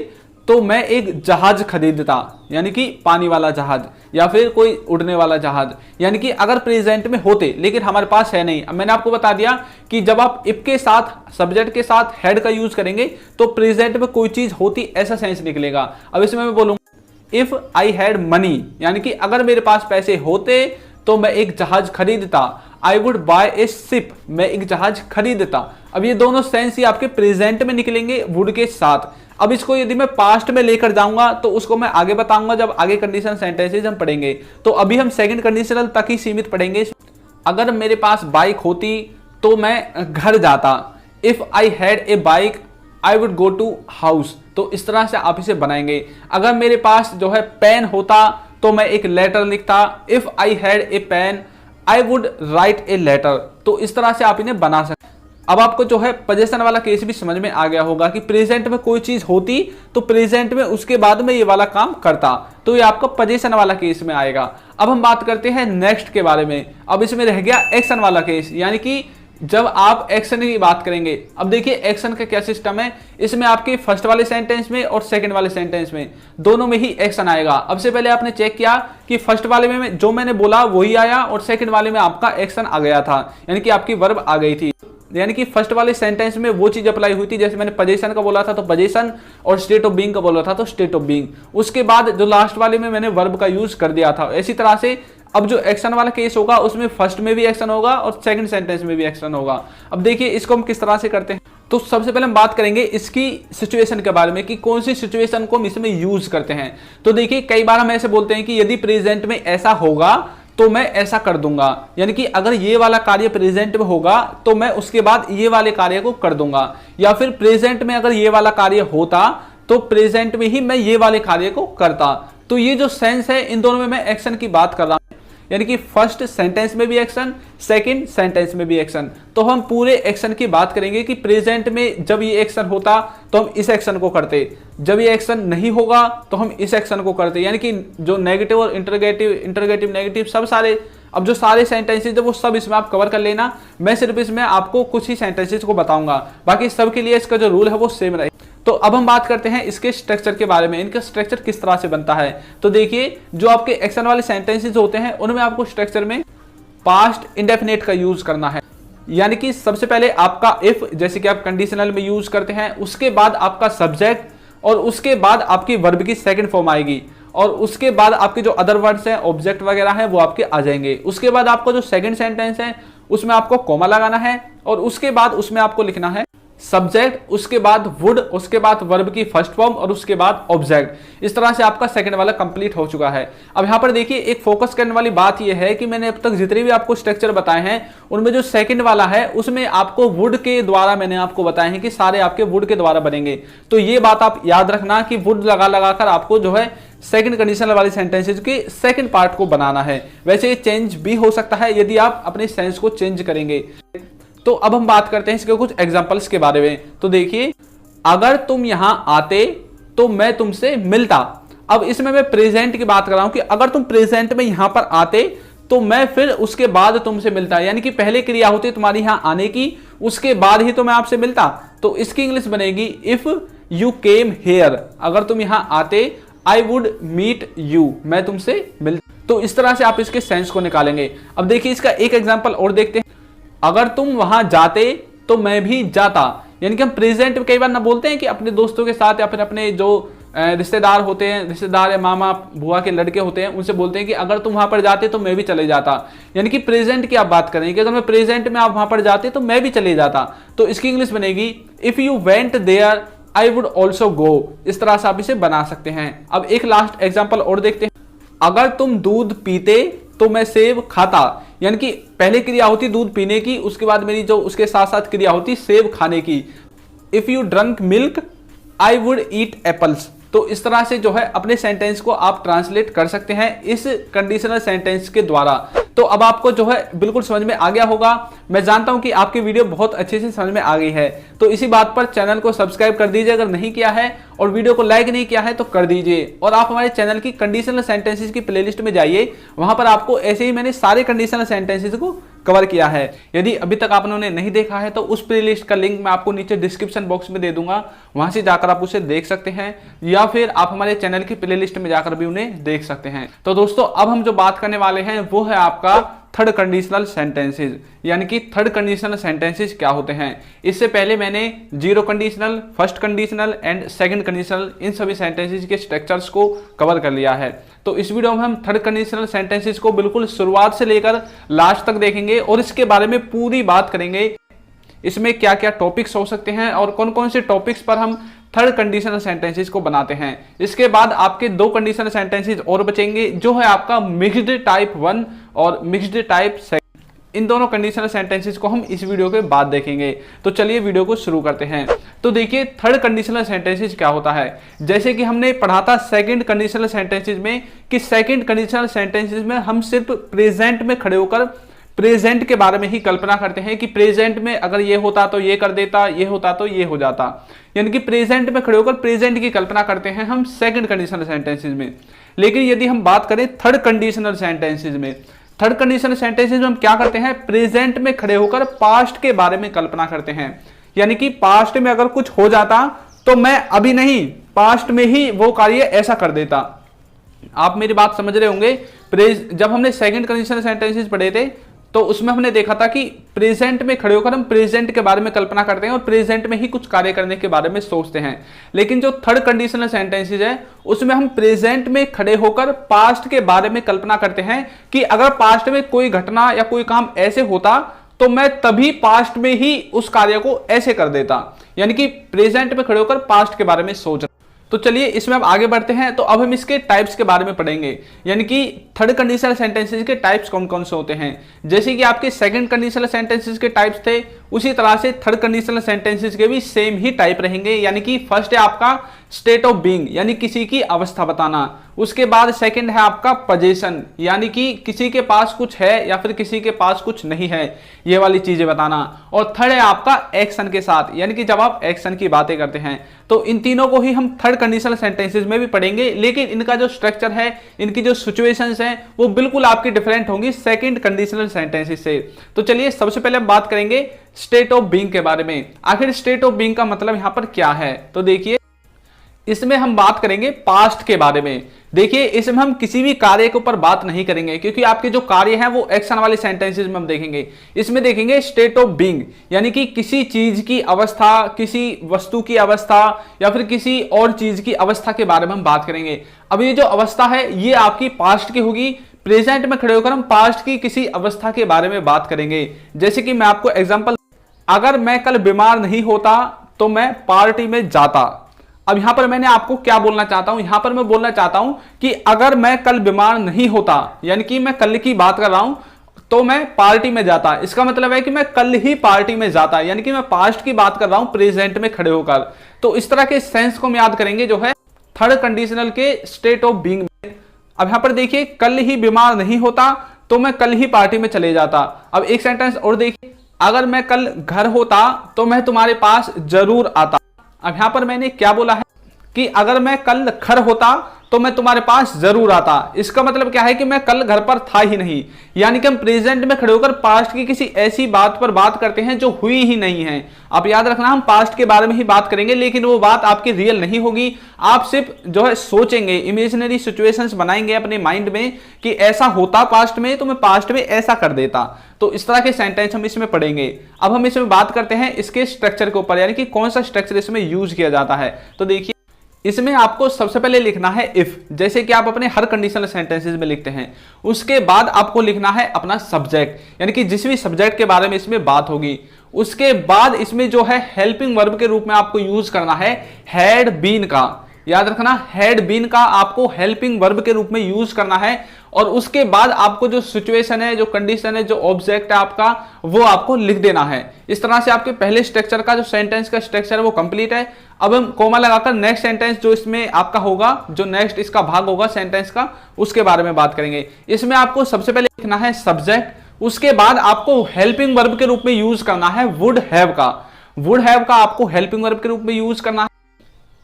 तो मैं एक जहाज खरीदता, यानी कि पानी वाला जहाज या फिर कोई उड़ने वाला जहाज, यानी कि अगर प्रेजेंट में होते लेकिन हमारे पास है नहीं। अब मैंने आपको बता दिया कि जब आप इफ के साथ सब्जेक्ट के साथ हैड का यूज करेंगे तो प्रेजेंट में कोई चीज होती ऐसा सेंस निकलेगा। अब इसमें मैं बोलूंगा इफ आई हैड मनी, यानी कि अगर मेरे पास पैसे होते तो मैं एक जहाज खरीदता। I would buy A ship, मैं एक जहाज खरीदता। अब ये दोनों सेंस ही आपके प्रेजेंट में निकलेंगे वुड के साथ। अब इसको यदि मैं पास्ट में लेकर जाऊंगा तो उसको मैं आगे बताऊंगा जब आगे कंडीशन सेंटेंसेस हम पढ़ेंगे। तो अभी हम सेकंड कंडीशनल तक ही सीमित पढ़ेंगे। अगर मेरे पास बाइक होती तो मैं घर जाता। If I had a bike I would go to house. तो इस तरह से आप इसे बनाएंगे। अगर मेरे पास जो है पेन होता तो मैं एक लेटर लिखता। If I had a pen I would write a letter. तो इस तरह से आप इन्हें बना सकते। अब आपको जो है पोजीशन वाला केस भी समझ में आ गया होगा कि प्रेजेंट में कोई चीज होती तो प्रेजेंट में उसके बाद में ये वाला काम करता, तो ये आपका पोजीशन वाला केस में आएगा। अब हम बात करते हैं नेक्स्ट के बारे में। अब इसमें रह गया एक्शन वाला केस, यानी कि जब आप एक्शन की बात करेंगे। अब देखिए एक्शन का क्या सिस्टम है, इसमें आपके फर्स्ट वाले सेंटेंस में और सेकंड वाले सेंटेंस में दोनों में ही एक्शन आएगा। अब से पहले आपने चेक किया कि फर्स्ट वाले में जो मैंने बोला वही आया और सेकंड वाले में आपका एक्शन आ गया था, यानी कि आपकी वर्ब आ गई थी। यानी कि फर्स्ट वाले सेंटेंस में वो चीज अप्लाई हुई थी, जैसे मैंने पोजीशन का बोला था तो पोजीशन, और स्टेट ऑफ बीइंग का बोला था तो स्टेट ऑफ बीइंग। उसके बाद जो लास्ट वाले में मैंने वर्ब का यूज कर दिया था। इसी तरह से अब जो एक्शन वाला केस होगा उसमें फर्स्ट में भी एक्शन होगा और सेकंड सेंटेंस में भी एक्शन होगा। अब देखिए इसको हम किस तरह से करते हैं। तो सबसे पहले हम बात करेंगे इसकी सिचुएशन के बारे में कि कौन सी सिचुएशन को हम इसमें यूज करते हैं। तो देखिए कई बार हम ऐसे बोलते हैं कि यदि प्रेजेंट में ऐसा होगा तो मैं ऐसा कर दूंगा, यानी कि अगर ये वाला कार्य प्रेजेंट में होगा तो मैं उसके बाद ये वाले कार्य को कर दूंगा, या फिर प्रेजेंट में अगर ये वाला कार्य होता तो प्रेजेंट में ही मैं ये वाले कार्य को करता। तो ये जो सेंस है इन दोनों में मैं एक्शन की बात कर रहा हूं, यानी कि फर्स्ट सेंटेंस में भी एक्शन, सेकंड सेंटेंस में भी एक्शन। तो हम पूरे एक्शन की बात करेंगे कि प्रेजेंट में जब ये एक्शन होता तो हम इस एक्शन को करते, जब ये एक्शन नहीं होगा तो हम इस एक्शन को करते, यानी कि जो नेगेटिव और इंटरगेटिव नेगेटिव सब सारे, अब जो सारे सेंटेंसेस है वो सब इसमें आप कवर कर लेना। मैं सिर्फ इसमें आपको कुछ ही सेंटेंसेस को बताऊंगा, बाकी सब के लिए इसका जो रूल है वो सेम रहे। तो अब हम बात करते हैं इसके स्ट्रक्चर के बारे में, इनका स्ट्रक्चर किस तरह से बनता है। तो देखिए जो आपके एक्शन वाले सेंटेंसेस होते हैं उनमें आपको स्ट्रक्चर में पास्ट इंडेफिनिट का यूज करना है, यानी कि सबसे पहले आपका इफ, जैसे कि आप कंडीशनल में यूज करते हैं, उसके बाद आपका सब्जेक्ट, और उसके बाद आपकी वर्ब की सेकंड फॉर्म आएगी, और उसके बाद आपके जो अदर वर्ड्स हैं ऑब्जेक्ट वगैरह हैं वो आपके आ जाएंगे। उसके बाद आपका जो सेकंड सेंटेंस है उसमें आपको कॉमा लगाना है, और उसके बाद उसमें आपको लिखना है सब्जेक्ट, उसके बाद वुड, उसके बाद वर्ब की फर्स्ट फॉर्म, और उसके बाद ऑब्जेक्ट। इस तरह से आपका सेकंड वाला कंप्लीट हो चुका है। अब यहाँ पर देखिए एक फोकस करने वाली बात यह है कि मैंने अब तक जितने भी आपको स्ट्रक्चर बताए हैं उनमें जो सेकंड वाला है उसमें आपको वुड के द्वारा, मैंने आपको बताए हैं कि सारे आपके वुड के द्वारा बनेंगे। तो ये बात आप याद रखना कि वुड लगा लगाकर आपको जो है सेकंड कंडीशनल वाले सेंटेंसेस के सेकंड पार्ट को बनाना है। वैसे ये चेंज भी हो सकता है यदि आप अपने सेंस को चेंज करेंगे। तो अब हम बात करते हैं इसके कुछ एग्जांपल्स के बारे में। तो देखिए अगर तुम यहां आते तो मैं तुमसे मिलता। अब इसमें मैं प्रेजेंट की बात कर रहा हूं कि अगर तुम प्रेजेंट में यहां पर आते तो मैं फिर उसके बाद तुमसे मिलता, यानी कि पहले क्रिया होती तुम्हारी यहां आने की, उसके बाद ही तो मैं आपसे मिलता। तो इसकी इंग्लिश बनेगी इफ यू केम हेयर, अगर तुम यहां आते आई वुड मीट यू, मैं तुमसे मिलता। तो इस तरह से आप इसके सेंस को निकालेंगे। अब देखिए इसका एक एग्जाम्पल और देखते हैं। अगर तुम वहां जाते तो मैं भी जाता, यानी कि हम प्रेजेंट में कई बार ना बोलते हैं कि अपने दोस्तों के साथ या फिर अपने जो रिश्तेदार होते हैं, रिश्तेदार या मामा बुआ के लड़के होते हैं, उनसे बोलते हैं कि अगर तुम वहां पर जाते तो मैं भी चले जाता, यानी कि प्रेजेंट की आप बात करें कि अगर मैं प्रेजेंट में आप वहां पर जाते तो मैं भी चले जाता। तो इसकी इंग्लिश बनेगी if you went there I would also go. इस तरह से आप इसे बना सकते हैं। अब एक लास्ट एग्जाम्पल और देखते हैं। अगर तुम दूध पीते तो मैं सेब खाता, यानी कि पहले क्रिया होती दूध पीने की, उसके बाद मेरी जो उसके साथ साथ क्रिया होती सेब खाने की। If you drunk milk I would eat apples. तो इस तरह से जो है अपने सेंटेंस को आप ट्रांसलेट कर सकते हैं इस कंडीशनल सेंटेंस के द्वारा। तो अब आपको जो है बिल्कुल समझ में आ गया होगा। मैं जानता हूं कि आपकी वीडियो बहुत अच्छे से समझ में आ गई है। तो इसी बात पर चैनल को सब्सक्राइब कर दीजिए अगर नहीं किया है, और वीडियो को लाइक नहीं किया है तो कर दीजिए। और आप हमारे चैनल की कंडीशनल सेंटेंसेस की प्लेलिस्ट में जाइए, वहां पर आपको ऐसे ही मैंने सारे कंडीशनल सेंटेंसेस को कवर किया है। यदि अभी तक आपने नहीं देखा है तो उस प्लेलिस्ट का लिंक मैं आपको नीचे डिस्क्रिप्शन बॉक्स में दे दूंगा, वहां से जाकर आप उसे देख सकते हैं, या फिर आप हमारे चैनल की प्लेलिस्ट में जाकर भी उन्हें देख सकते हैं। तो दोस्तों अब हम जो बात करने वाले हैं वो है आपका थर्ड कंडीशनल सेंटेंसेस, यानी कि थर्ड कंडीशनल सेंटेंसेस क्या होते हैं। इससे पहले मैंने zero conditional, first conditional and second conditional इन सभी सेंटेंसेस के स्ट्रक्चर्स को कवर कर लिया है। तो इस वीडियो में हम थर्ड कंडीशनल सेंटेंसेस को बिल्कुल शुरुआत से लेकर लास्ट तक देखेंगे और इसके बारे में पूरी बात करेंगे। इसमें क्या क्या टॉपिक्स हो सकते हैं और कौन कौन से टॉपिक्स पर हम थर्ड कंडीशनल सेंटेंसेस को बनाते हैं। इसके बाद आपके दो कंडीशनल सेंटेंसेस और बचेंगे, जो है आपका मिक्स्ड टाइप 1 और मिक्स्ड टाइप 2। इन दोनों कंडीशनल सेंटेंसेस को हम इस वीडियो के बाद देखेंगे। तो चलिए वीडियो को शुरू करते हैं। तो देखिए थर्ड कंडीशनल सेंटेंसेस क्या होता है। जैसे कि हमने पढ़ा था सेकंड कंडीशनल सेंटेंसेस में कि सेकंड कंडीशनल सेंटेंसेस में हम सिर्फ प्रेजेंट में खड़े होकर प्रेजेंट के बारे में ही कल्पना करते हैं कि प्रेजेंट में अगर ये होता तो ये कर देता, ये होता तो ये हो जाता। यानी कि प्रेजेंट में खड़े होकर प्रेजेंट की कल्पना करते हैं हम सेकंड कंडीशनल सेंटेंसेस में। लेकिन यदि हम बात करें थर्ड कंडीशनल सेंटेंसेस में, थर्ड कंडीशनल सेंटेंसेस में हम क्या करते हैं, प्रेजेंट में खड़े होकर पास्ट के बारे में कल्पना करते हैं। यानी कि पास्ट में अगर कुछ हो जाता तो मैं अभी नहीं, पास्ट में ही वो कार्य ऐसा कर देता। आप मेरी बात समझ रहे होंगे। जब हमने सेकंड कंडीशनल सेंटेंसेस पढ़े थे तो उसमें हमने देखा था कि प्रेजेंट में खड़े होकर हम प्रेजेंट के बारे में कल्पना करते हैं और प्रेजेंट में ही कुछ कार्य करने के बारे में सोचते हैं। लेकिन जो थर्ड कंडीशनल सेंटेंसेस है उसमें हम प्रेजेंट में खड़े होकर पास्ट के बारे में कल्पना करते हैं कि अगर पास्ट में कोई घटना या कोई काम ऐसे होता तो मैं तभी पास्ट में ही उस कार्य को ऐसे कर देता। यानी कि प्रेजेंट में खड़े होकर पास्ट के बारे में सोच। तो चलिए इसमें अब आगे बढ़ते हैं। तो अब हम इसके टाइप्स के बारे में पढ़ेंगे, यानी कि थर्ड कंडीशनल सेंटेंसेस के टाइप्स कौन कौन से होते हैं। जैसे कि आपके सेकंड कंडीशनल सेंटेंसेस के टाइप्स थे, उसी तरह से थर्ड कंडीशनल सेंटेंसेस के भी सेम ही टाइप रहेंगे। यानी कि फर्स्ट है आपका स्टेट ऑफ बीइंग, यानी किसी की अवस्था बताना। उसके बाद सेकंड है आपका पोजीशन, यानी कि किसी के पास कुछ है या फिर किसी के पास कुछ नहीं है, ये वाली चीजें बताना। और थर्ड है आपका एक्शन के साथ, यानी कि जब आप एक्शन की बातें करते हैं। तो इन तीनों को ही हम थर्ड कंडीशनल सेंटेंसेस में भी पढ़ेंगे, लेकिन इनका जो स्ट्रक्चर है, इनकी जो सिचुएशंस हैं वो बिल्कुल आपकी डिफरेंट होंगी सेकंड कंडीशनल सेंटेंसेस से। तो चलिए सबसे पहले हम बात करेंगे स्टेट ऑफ बीइंग के बारे में। आखिर स्टेट ऑफ बीइंग का मतलब यहां पर क्या है। तो देखिए इसमें हम बात करेंगे पास्ट के बारे में। देखिए इसमें हम किसी भी कार्य के ऊपर बात नहीं करेंगे, क्योंकि आपके जो कार्य हैं वो एक्शन वाले सेंटेंसेस में हम देखेंगे। इसमें देखेंगे स्टेट ऑफ बीइंग, यानी कि किसी चीज की अवस्था, किसी वस्तु की अवस्था या फिर किसी और चीज की अवस्था के बारे में हम बात करेंगे। अब ये जो अवस्था है ये आपकी पास्ट की होगी। प्रेजेंट में खड़े होकर हम पास्ट की किसी अवस्था के बारे में बात करेंगे। जैसे कि मैं आपको एग्जांपल, अगर मैं कल बीमार नहीं होता तो मैं पार्टी में जाता। अब यहां पर मैंने आपको क्या बोलना चाहता हूं, यहां पर मैं बोलना चाहता हूं कि अगर मैं कल बीमार नहीं होता, यानी कि मैं कल की बात कर रहा हूं, तो मैं पार्टी में जाता। इसका मतलब है कि मैं कल ही पार्टी में जाता, यानी कि मैं पास्ट की बात कर रहा हूं प्रेजेंट में खड़े होकर। तो इस तरह के सेंस को हम याद करेंगे जो है थर्ड कंडीशनल के स्टेट ऑफ बीइंग में। अब यहां पर देखिए कल ही बीमार नहीं होता तो मैं कल ही पार्टी में चले जाता। अब एक सेंटेंस और देखिए, अगर मैं कल घर होता तो मैं तुम्हारे पास जरूर आता। अब यहां पर मैंने क्या बोला है कि अगर मैं कल घर होता तो मैं तुम्हारे पास जरूर आता। इसका मतलब क्या है कि मैं कल घर पर था ही नहीं। यानी कि हम प्रेजेंट में खड़े होकर पास्ट की किसी ऐसी बात पर बात करते हैं जो हुई ही नहीं है। आप याद रखना हम पास्ट के बारे में ही बात करेंगे, लेकिन वो बात आपकी रियल नहीं होगी। आप सिर्फ जो है सोचेंगे, इमेजिनरी सिचुएशंस बनाएंगे अपने माइंड में कि ऐसा होता पास्ट में तो मैं पास्ट में ऐसा कर देता। तो इस तरह के सेंटेंस हम इसमें पढ़ेंगे। अब हम इसमें बात करते हैं इसके स्ट्रक्चर के ऊपर, यानी कि कौन सा स्ट्रक्चर इसमें यूज किया जाता है। तो देखिए इसमें आपको सबसे पहले लिखना है इफ, जैसे कि आप अपने हर कंडीशनल सेंटेंसेस में लिखते हैं। उसके बाद आपको लिखना है अपना सब्जेक्ट, यानी कि जिस भी सब्जेक्ट के बारे में इसमें बात होगी। उसके बाद इसमें जो है हेल्पिंग वर्ब के रूप में आपको यूज करना है हैड बीन का। याद रखना हैड बीन का आपको हेल्पिंग वर्ब के रूप में यूज करना है और उसके बाद आपको जो सिचुएशन है, जो कंडीशन है, जो ऑब्जेक्ट है आपका, वो आपको लिख देना है। इस तरह से आपके पहले स्ट्रक्चर का जो सेंटेंस का स्ट्रक्चर है वो कंप्लीट है। अब हम कोमा लगाकर नेक्स्ट सेंटेंस जो इसमें आपका होगा, जो नेक्स्ट इसका भाग होगा सेंटेंस का, उसके बारे में बात करेंगे। इसमें आपको सबसे पहले लिखना है सब्जेक्ट, उसके बाद आपको हेल्पिंग वर्ब के रूप में यूज करना है वुड हैव का। वुड हैव का आपको हेल्पिंग वर्ब के रूप में यूज करना है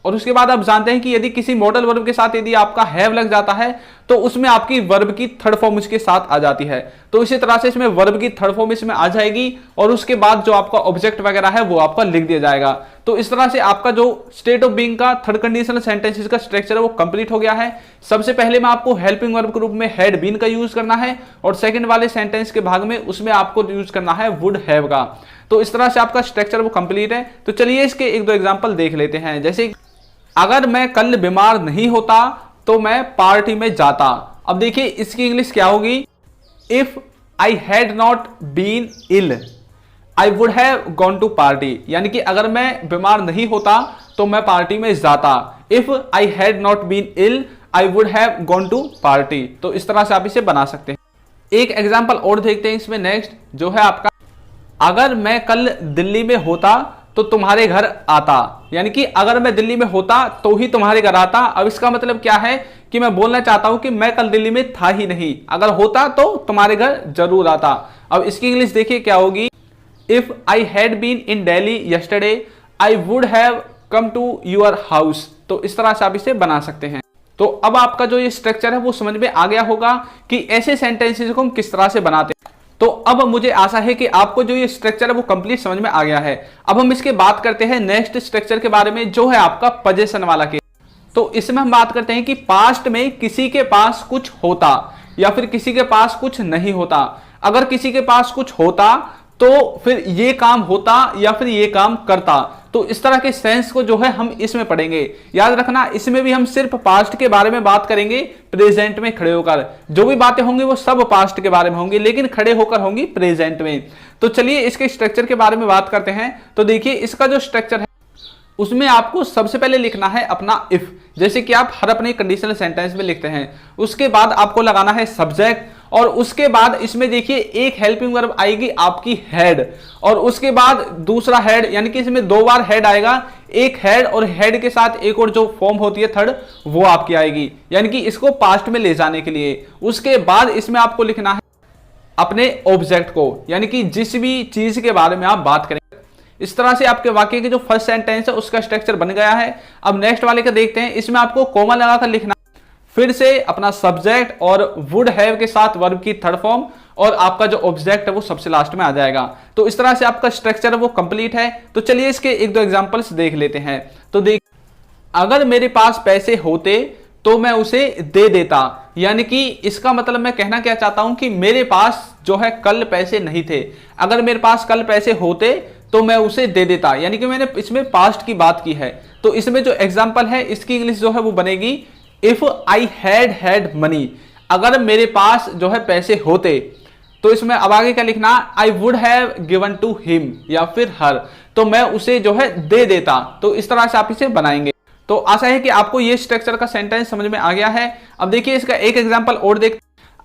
और उसके बाद आप जानते हैं कि यदि किसी मॉडल वर्ब के साथ यदि आपका हैव लग जाता है तो उसमें आपकी वर्ब की थर्ड फॉर्म इसके साथ आ जाती है। तो इसी तरह से इसमें वर्ब की थर्ड फॉर्म इसमें आ जाएगी और उसके बाद जो आपका ऑब्जेक्ट वगैरह है वो आपका लिख दिया जाएगा। तो इस तरह से आपका जो स्टेट ऑफ बीइंग का थर्ड कंडीशनल सेंटेंसेस का स्ट्रक्चर है वो कंप्लीट हो गया है। सबसे पहले में आपको हेल्पिंग वर्ब के रूप में हैड बीन का यूज करना है और सेकंड वाले सेंटेंस के भाग में उसमें आपको यूज करना है वुड हैव का। तो इस तरह से आपका स्ट्रक्चर वो कंप्लीट है। तो चलिए इसके एक दो एग्जांपल देख लेते हैं। जैसे अगर मैं कल बीमार नहीं होता तो मैं पार्टी में जाता। अब देखिए इसकी इंग्लिश क्या होगी, if I had not been ill I would have gone to party. यानी कि अगर मैं बीमार नहीं होता तो मैं पार्टी में जाता। If I had not been ill I would have gone to party. तो इस तरह से आप इसे बना सकते हैं। एक एग्जाम्पल और देखते हैं इसमें नेक्स्ट, जो है आपका अगर मैं कल दिल्ली में होता तो तुम्हारे घर आता। यानी कि अगर मैं दिल्ली में होता तो ही तुम्हारे घर आता। अब इसका मतलब क्या है कि मैं बोलना चाहता हूं कि मैं कल दिल्ली में था ही नहीं, अगर होता तो तुम्हारे घर जरूर आता। अब इसकी इंग्लिश देखिए क्या होगी, if I had been in Delhi yesterday I would have come to your house. तो इस तरह से आप इसे बना सकते हैं। तो अब आपका जो ये स्ट्रक्चर है वो समझ में आ गया होगा कि ऐसे सेंटेंसेस को हम किस तरह से बनाते हैं। तो अब मुझे आशा है कि आपको जो ये स्ट्रक्चर है वो कंप्लीट समझ में आ गया है। अब हम इसके बात करते हैं नेक्स्ट स्ट्रक्चर के बारे में, जो है आपका पोजीशन वाला केस। तो इसमें हम बात करते हैं कि पास्ट में किसी के पास कुछ होता या फिर किसी के पास कुछ नहीं होता। अगर किसी के पास कुछ होता तो फिर ये काम होता या फिर ये काम करता। तो इस तरह के सेंस को जो है हम इसमें पढ़ेंगे। याद रखना इसमें भी हम सिर्फ पास्ट के बारे में बात करेंगे, प्रेजेंट में खड़े होकर। जो भी बातें होंगी वो सब पास्ट के बारे में होंगी, लेकिन खड़े होकर होंगी प्रेजेंट में। तो चलिए इसके स्ट्रक्चर के बारे में बात करते हैं। तो देखिए इसका जो स्ट्रक्चर है उसमें आपको सबसे पहले लिखना है अपना इफ, जैसे कि आप हर अपने कंडीशनल सेंटेंस में लिखते हैं। उसके बाद आपको लगाना है सब्जेक्ट और उसके बाद इसमें देखिए एक हेल्पिंग वर्ब आएगी आपकी हैड और उसके बाद दूसरा हैड, यानी कि इसमें दो बार हैड आएगा। एक हैड और हैड के साथ एक और जो फॉर्म होती है थर्ड, वो आपकी आएगी, यानी कि इसको पास्ट में ले जाने के लिए। उसके बाद इसमें आपको लिखना है अपने ऑब्जेक्ट को, यानी कि जिस भी चीज के बारे में आप बात करें। इस तरह से आपके वाक्य के जो फर्स्ट सेंटेंस है उसका स्ट्रक्चर बन गया है। अब नेक्स्ट वाले का देखते हैं। इसमें आपको कोमा लगाकर लिखना, फिर से अपना सब्जेक्ट और वुड हैव के साथ वर्ब की थर्ड फॉर्म और आपका जो ऑब्जेक्ट है वो सबसे लास्ट में आ जाएगा। तो इस तरह से आपका स्ट्रक्चर है वो कंप्लीट है। तो चलिए इसके एक दो एग्जांपल्स देख लेते हैं। तो देख, अगर मेरे पास पैसे होते तो मैं उसे दे देता। यानी कि इसका मतलब मैं कहना क्या चाहता हूं कि मेरे पास जो है कल पैसे नहीं थे, अगर मेरे पास कल पैसे होते तो मैं उसे दे देता। यानी कि मैंने इसमें पास्ट की बात की है। तो इसमें जो एग्जांपल है इसकी इंग्लिश जो है वो बनेगी इफ आई हैड मनी। अगर मेरे पास जो है पैसे होते तो इसमें अब आगे क्या लिखना, I would have given to him या फिर हर, तो मैं उसे जो है दे देता। तो इस तरह से आप इसे बनाएंगे। तो आशा है कि आपको ये स्ट्रक्चर का सेंटेंस समझ में आ गया है। अब देखिए इसका एक एग्जांपल और देख,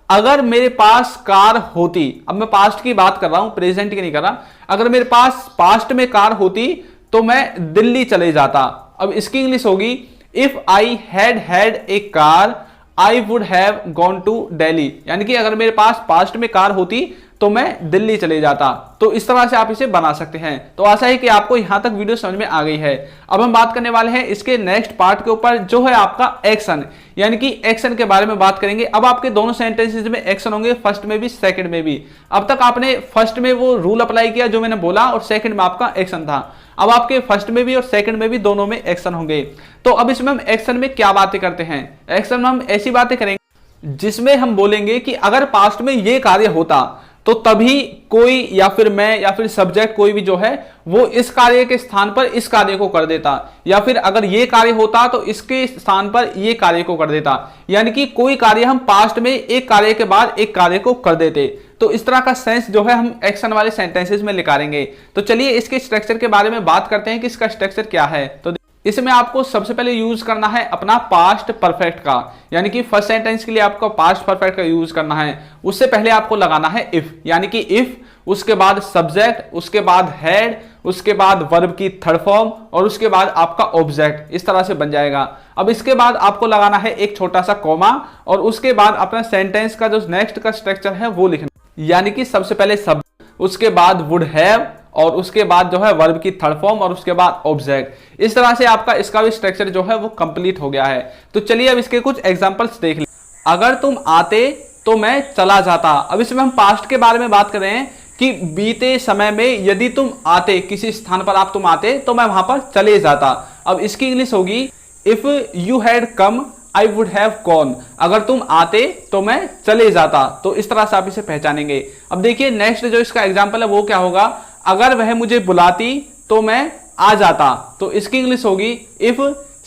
अगर मेरे पास कार होती, अब मैं पास्ट की बात कर रहा हूं, प्रेजेंट की नहीं कर रहा। अगर मेरे पास पास्ट में कार होती तो मैं दिल्ली चले जाता। अब इसकी इंग्लिश होगी if I had a car I would have gone to Delhi. यानी कि अगर मेरे पास पास्ट में कार होती तो मैं दिल्ली चले जाता। तो इस तरह से आप इसे बना सकते हैं। तो आशा है कि आपको यहां तक वीडियो समझ में आ गई है। अब हम बात करने वाले हैं इसके नेक्स्ट पार्ट के ऊपर, जो है आपका एक्शन, यानी कि एक्शन के बारे में बात करेंगे। अब आपके दोनों सेंटेंसेस में एक्शन होंगे, फर्स्ट में भी सेकंड में भी। अब तक आपने फर्स्ट में वो रूल अप्लाई किया जो मैंने बोला और सेकंड में आपका एक्शन था। अब आपके फर्स्ट में भी और सेकंड में भी दोनों में एक्शन होंगे। तो अब इसमें हम एक्शन में क्या बातें करते हैं, एक्शन में हम ऐसी बातें करेंगे जिसमें हम बोलेंगे कि अगर पास्ट में ये कार्य होता तो तभी कोई या फिर मैं या फिर सब्जेक्ट कोई भी जो है वो इस कार्य के स्थान पर इस कार्य को कर देता, या फिर अगर ये कार्य होता तो इसके स्थान पर ये कार्य को कर देता। यानी कि कोई कार्य हम पास्ट में एक कार्य के बाद एक कार्य को कर देते। तो इस तरह का सेंस जो है हम एक्शन वाले सेंटेंसेस में निकालेंगे। तो चलिए इसके स्ट्रक्चर के बारे में बात करते हैं कि इसका स्ट्रक्चर क्या है। तो इसमें आपको सबसे पहले यूज करना है अपना पास्ट परफेक्ट का, यानी कि फर्स्ट सेंटेंस के लिए आपको पास्ट परफेक्ट का यूज करना है। उससे पहले आपको लगाना है इफ, यानी कि इफ, उसके बाद सब्जेक्ट, उसके बाद हैड, उसके बाद वर्ब की थर्ड फॉर्म और उसके बाद आपका ऑब्जेक्ट। इस तरह से बन जाएगा। अब इसके बाद आपको लगाना है एक छोटा सा कॉमा और उसके बाद अपना सेंटेंस का जो नेक्स्ट का स्ट्रक्चर है वो लिखना, यानी कि सबसे पहले सब, उसके बाद वुड हैव और उसके बाद जो है वर्ब की थर्ड फॉर्म और उसके बाद ऑब्जेक्ट। इस तरह से आपका इसका भी स्ट्रक्चर जो है वो कंप्लीट हो गया है। तो चलिए अब इसके कुछ एग्जांपल्स देख लें। अगर तुम आते तो मैं चला जाता। अब इसमें हम पास्ट के बारे में बात कर रहे हैं कि बीते समय में यदि तुम आते, किसी स्थान पर तुम आते तो मैं वहां पर चले जाता। अब इसकी इंग्लिश होगी if you had come I would have gone. अगर तुम आते तो मैं चले जाता। तो इस तरह से आप इसे पहचानेंगे। अब देखिए नेक्स्ट जो इसका एग्जाम्पल है वो क्या होगा, अगर वह मुझे बुलाती तो मैं आ जाता। तो इसकी इंग्लिश होगी इफ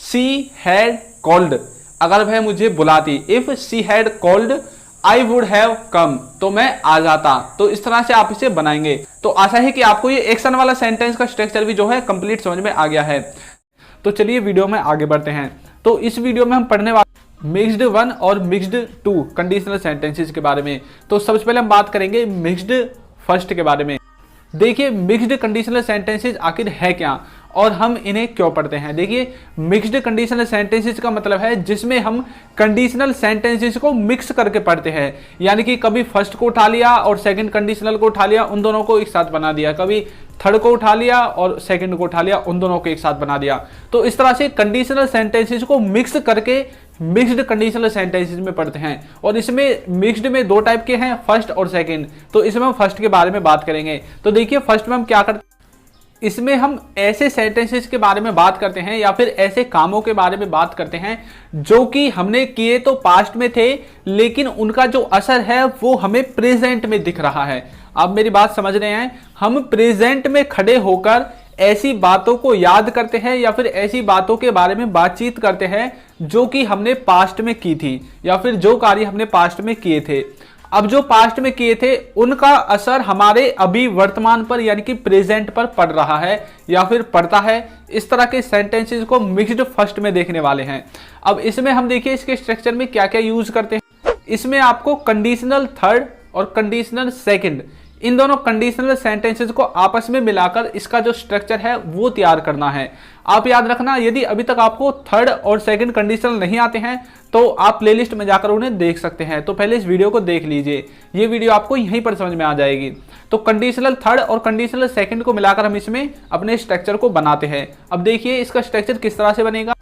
सी हैड कॉल्ड। अगर वह मुझे बुलाती, if she had called I would have कम, तो मैं आ जाता। तो इस तरह से आप इसे बनाएंगे। तो आशा है कि आपको ये एक्शन वाला सेंटेंस का स्ट्रक्चर भी जो है कंप्लीट समझ में आ गया है। तो चलिए वीडियो में आगे बढ़ते हैं। तो इस वीडियो में हम पढ़ने वाले मिक्स्ड 1 और मिक्स्ड 2 कंडीशनल सेंटेंसेस के बारे में। तो सबसे पहले हम बात करेंगे मिक्स्ड फर्स्ट के बारे में। देखिए मिक्स्ड कंडीशनल सेंटेंसेस आखिर है क्या और हम इन्हें क्यों पढ़ते हैं। देखिए मिक्स्ड कंडीशनल सेंटेंसेस का मतलब है जिसमें हम कंडीशनल सेंटेंसेस को मिक्स करके पढ़ते हैं, यानी कि कभी फर्स्ट को उठा लिया और सेकंड कंडीशनल को उठा लिया, उन दोनों को एक साथ बना दिया, कभी थर्ड को उठा लिया और सेकंड को उठा लिया, उन दोनों को एक साथ बना दिया। तो इस तरह से कंडीशनल सेंटेंसेस को मिक्स करके मिक्स्ड कंडीशनल सेंटेंसेस में पढ़ते हैं। और इसमें मिक्स्ड में दो टाइप के हैं, फर्स्ट और सेकंड। तो इसमें हम फर्स्ट के बारे में बात करेंगे। तो देखिए फर्स्ट में हम क्या करते हैं, इसमें हम ऐसे सेंटेंसेस के बारे में बात करते हैं या फिर ऐसे कामों के बारे में बात करते हैं जो कि हमने किए तो पास्ट में थे लेकिन उनका जो असर है वो हमें प्रेजेंट में दिख रहा है। आप मेरी बात समझ रहे हैं, हम प्रेजेंट में खड़े होकर ऐसी बातों को याद करते हैं या फिर ऐसी बातों के बारे में बातचीत करते हैं जो कि हमने पास्ट में की थी या फिर जो कार्य हमने पास्ट में किए थे। अब जो पास्ट में किए थे उनका असर हमारे अभी वर्तमान पर यानी कि प्रेजेंट पर पड़ रहा है या फिर पड़ता है। इस तरह के सेंटेंसेस को मिक्स्ड फर्स्ट में देखने वाले हैं। अब इसमें हम देखिए इसके स्ट्रक्चर में क्या क्या यूज करते हैं। इसमें आपको कंडीशनल थर्ड और कंडीशनल सेकंड, इन दोनों कंडीशनल सेंटेंसेस को आपस में मिलाकर इसका जो स्ट्रक्चर है वो तैयार करना है। आप याद रखना, यदि अभी तक आपको थर्ड और सेकंड कंडीशनल नहीं आते हैं तो आप प्लेलिस्ट में जाकर उन्हें देख सकते हैं। तो पहले इस वीडियो को देख लीजिए, ये वीडियो आपको यहीं पर समझ में आ जाएगी। तो कंडीशनल थर्ड और कंडीशनल सेकंड को मिलाकर हम इसमें अपने स्ट्रक्चर को बनाते हैं। अब देखिए इसका स्ट्रक्चर किस तरह से बनेगा।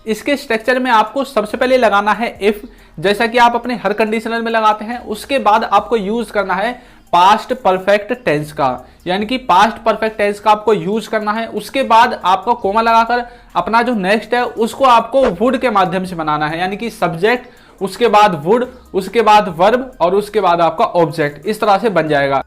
इसके स्ट्रक्चर में आपको सबसे पहले लगाना है इफ, जैसा कि आप अपने हर कंडीशनल में लगाते हैं। उसके बाद आपको यूज करना है पास्ट परफेक्ट टेंस का, यानी कि पास्ट परफेक्ट टेंस का आपको यूज करना है। उसके बाद आपको कोमा लगाकर अपना जो नेक्स्ट है उसको आपको वुड के माध्यम से बनाना है, यानी कि सब्जेक्ट, उसके बाद वुड, उसके बाद वर्ब और उसके बाद आपका ऑब्जेक्ट। इस तरह से बन जाएगा।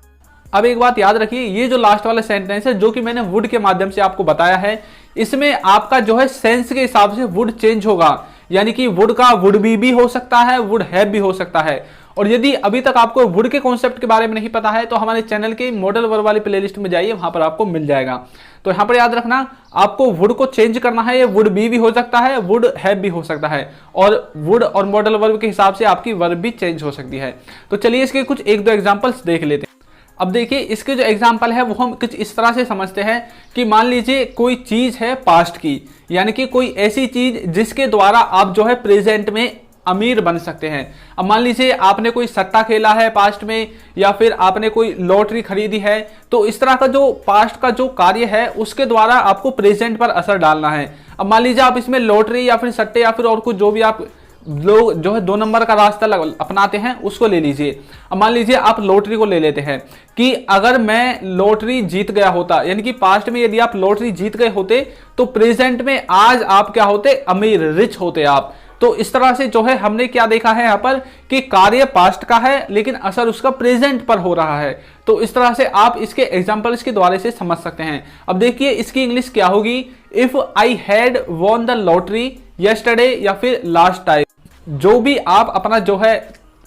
अब एक बात याद रखिए, ये जो लास्ट वाला सेंटेंस है जो कि मैंने वुड के माध्यम से आपको बताया है, इसमें आपका जो है सेंस के हिसाब से वुड चेंज होगा, यानी कि वुड का वुड भी हो सकता है, वुड हैव भी हो सकता है। और यदि अभी तक आपको वुड के कॉन्सेप्ट के बारे में नहीं पता है तो हमारे चैनल के मॉडल वर्ब वाली प्लेलिस्ट में जाइए, वहां पर आपको मिल जाएगा। तो यहां पर याद रखना, आपको वुड को चेंज करना है। ये वुड भी हो सकता है, वुड हैव भी हो सकता है, और वुड और मॉडल वर्ब के हिसाब से आपकी वर्ब भी चेंज हो सकती है। तो चलिए इसके कुछ एक दो एग्जाम्पल्स देख लेते हैं। अब देखिए इसके जो एग्जाम्पल है वो हम कुछ इस तरह से समझते हैं कि मान लीजिए कोई चीज है पास्ट की, यानी कि कोई ऐसी चीज जिसके द्वारा आप जो है प्रेजेंट में अमीर बन सकते हैं। अब मान लीजिए आपने कोई सट्टा खेला है पास्ट में या फिर आपने कोई लॉटरी खरीदी है, तो इस तरह का जो पास्ट का जो कार्य है उसके द्वारा आपको प्रेजेंट पर असर डालना है। अब मान लीजिए आप इसमें लॉटरी या फिर सट्टे या फिर और कुछ जो भी आप लोग जो है 2 नंबर का रास्ता अपनाते हैं उसको ले लीजिए। अब मान लीजिए आप लॉटरी को ले लेते हैं कि अगर मैं लॉटरी जीत गया होता, यानी कि पास्ट में यदि आप लॉटरी जीत गए होते तो प्रेजेंट में आज आप क्या होते, अमीर, रिच होते आप। तो इस तरह से जो है हमने क्या देखा है यहाँ पर कि कार्य पास्ट का है लेकिन असर उसका प्रेजेंट पर हो रहा है। तो इस तरह से आप इसके एग्जांपल्स के द्वारा से समझ सकते हैं। अब देखिए इसकी इंग्लिश क्या होगी, if I had won the lottery yesterday या फिर लास्ट टाइम। जो भी आप अपना जो है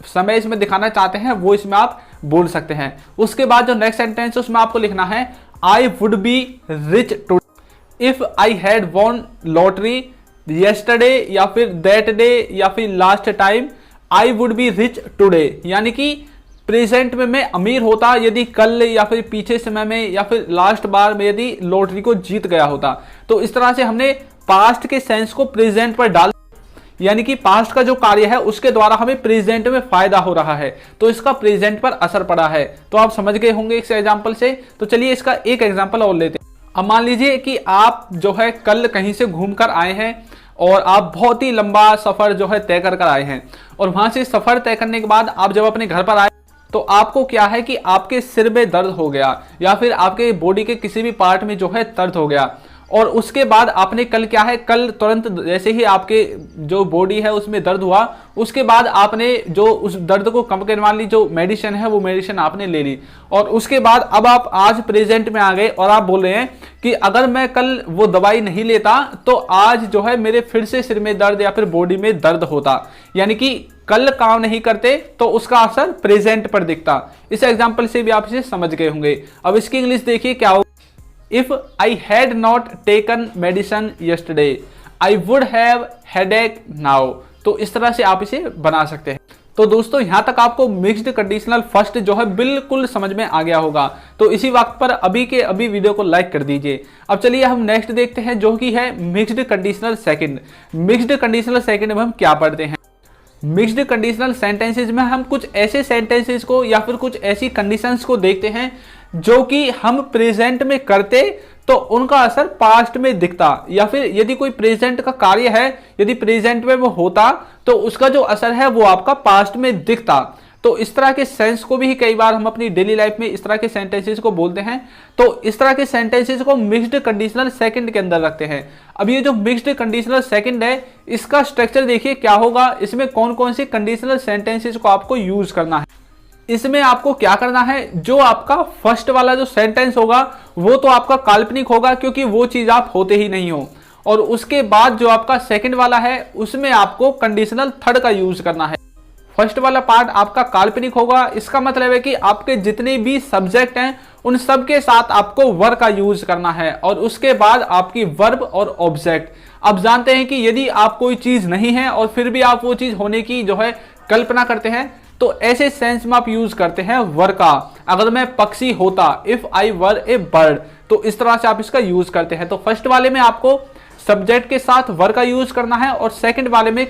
समय इसमें दिखाना चाहते हैं वो इसमें आप बोल सकते हैं। उसके बाद जो नेक्स्ट सेंटेंस उसमें आपको लिखना है I would be rich too. If I had won lottery yesterday या फिर दैट डे या फिर last time I would be rich today, यानी कि प्रेजेंट में मैं अमीर होता यदि कल या फिर पीछे समय में या फिर लास्ट बार में यदि लॉटरी को जीत गया होता। तो इस तरह से हमने पास्ट के सेंस को प्रेजेंट पर डाल, यानी कि पास्ट का जो कार्य है उसके द्वारा हमें प्रेजेंट में फायदा हो रहा है, तो इसका प्रेजेंट पर असर पड़ा है। तो आप समझ गए होंगे इस एग्जांपल से। तो चलिए इसका एक एग्जांपल और लेते हैं। अब मान लीजिए कि आप जो है कल कहीं से घूमकर आए हैं और आप बहुत ही लंबा सफर जो है तय कर आए हैं, और वहां से सफर तय करने के बाद आप जब अपने घर पर आए तो आपको क्या है कि आपके सिर में दर्द हो गया या फिर आपके बॉडी के किसी भी पार्ट में जो है दर्द हो गया, और उसके बाद आपने कल क्या है, कल तुरंत जैसे ही आपके जो बॉडी है उसमें दर्द हुआ, उसके बाद आपने जो उस दर्द को कम करने वाली जो मेडिसिन है वो मेडिसिन आपने ले ली, और उसके बाद अब आप आज प्रेजेंट में आ गए और आप बोल रहे हैं कि अगर मैं कल वो दवाई नहीं लेता तो आज जो है मेरे फिर से सिर में दर्द या फिर बॉडी में दर्द होता, यानी कि कल काम नहीं करते तो उसका असर प्रेजेंट पर दिखता। इस एग्जाम्पल से भी आप इसे समझ गए होंगे। अब इसकी इंग्लिश देखिए क्या होगा। If I had not taken medicine yesterday, I would have headache now। तो इस तरह से आप इसे बना सकते हैं। तो दोस्तों यहां तक आपको मिक्स्ड कंडीशनल फर्स्ट जो है बिल्कुल समझ में आ गया होगा। तो इसी वक्त पर अभी के अभी वीडियो को लाइक कर दीजिए। अब चलिए हम नेक्स्ट देखते हैं जो कि है mixed conditional second. Mixed conditional second में हम क्या पढ़ते हैं। मिक्स्ड कंडीशनल सेंटेंसेज में हम कुछ ऐसे सेंटेंसेज को या फिर कुछ ऐसी कंडीशंस को देखते हैं जो कि हम प्रेजेंट में करते तो उनका असर पास्ट में दिखता, या फिर यदि कोई प्रेजेंट का कार्य है यदि प्रेजेंट में वो होता तो उसका जो असर है वो आपका पास्ट में दिखता। तो इस तरह के सेंस को भी कई बार हम अपनी डेली लाइफ में इस तरह के सेंटेंसेस को बोलते हैं। तो इस तरह के सेंटेंसेस को मिक्स्ड कंडीशनल सेकंड के अंदर रखते हैं। अब ये जो मिक्स्ड कंडीशनल सेकंड है इसका स्ट्रक्चर देखिए क्या होगा, इसमें कौन कौन सी कंडीशनल सेंटेंसेस को आपको यूज करना है। इसमें आपको क्या करना है, जो आपका फर्स्ट वाला जो सेंटेंस होगा वो तो आपका काल्पनिक होगा क्योंकि वो चीज आप होते ही नहीं हो, और उसके बाद जो आपका सेकंड वाला है उसमें आपको कंडीशनल थर्ड का यूज करना है। फर्स्ट वाला पार्ट आपका काल्पनिक होगा, इसका मतलब है कि आपके जितने भी सब्जेक्ट हैं उन सब के साथ आपको वर का यूज करना है, और उसके बाद आपकी वर्ब और ऑब्जेक्ट। अब जानते हैं कि यदि आप कोई चीज नहीं है और फिर भी आप वो चीज होने की जो है कल्पना करते हैं तो ऐसे सेंस में आप यूज करते हैं वर का। अगर मैं पक्षी होता, if I were A bird, तो इस तरह से आप इसका यूज करते हैं। तो फर्स्ट वाले में आपको सब्जेक्ट के साथ वर का यूज करना है और सेकंड वाले में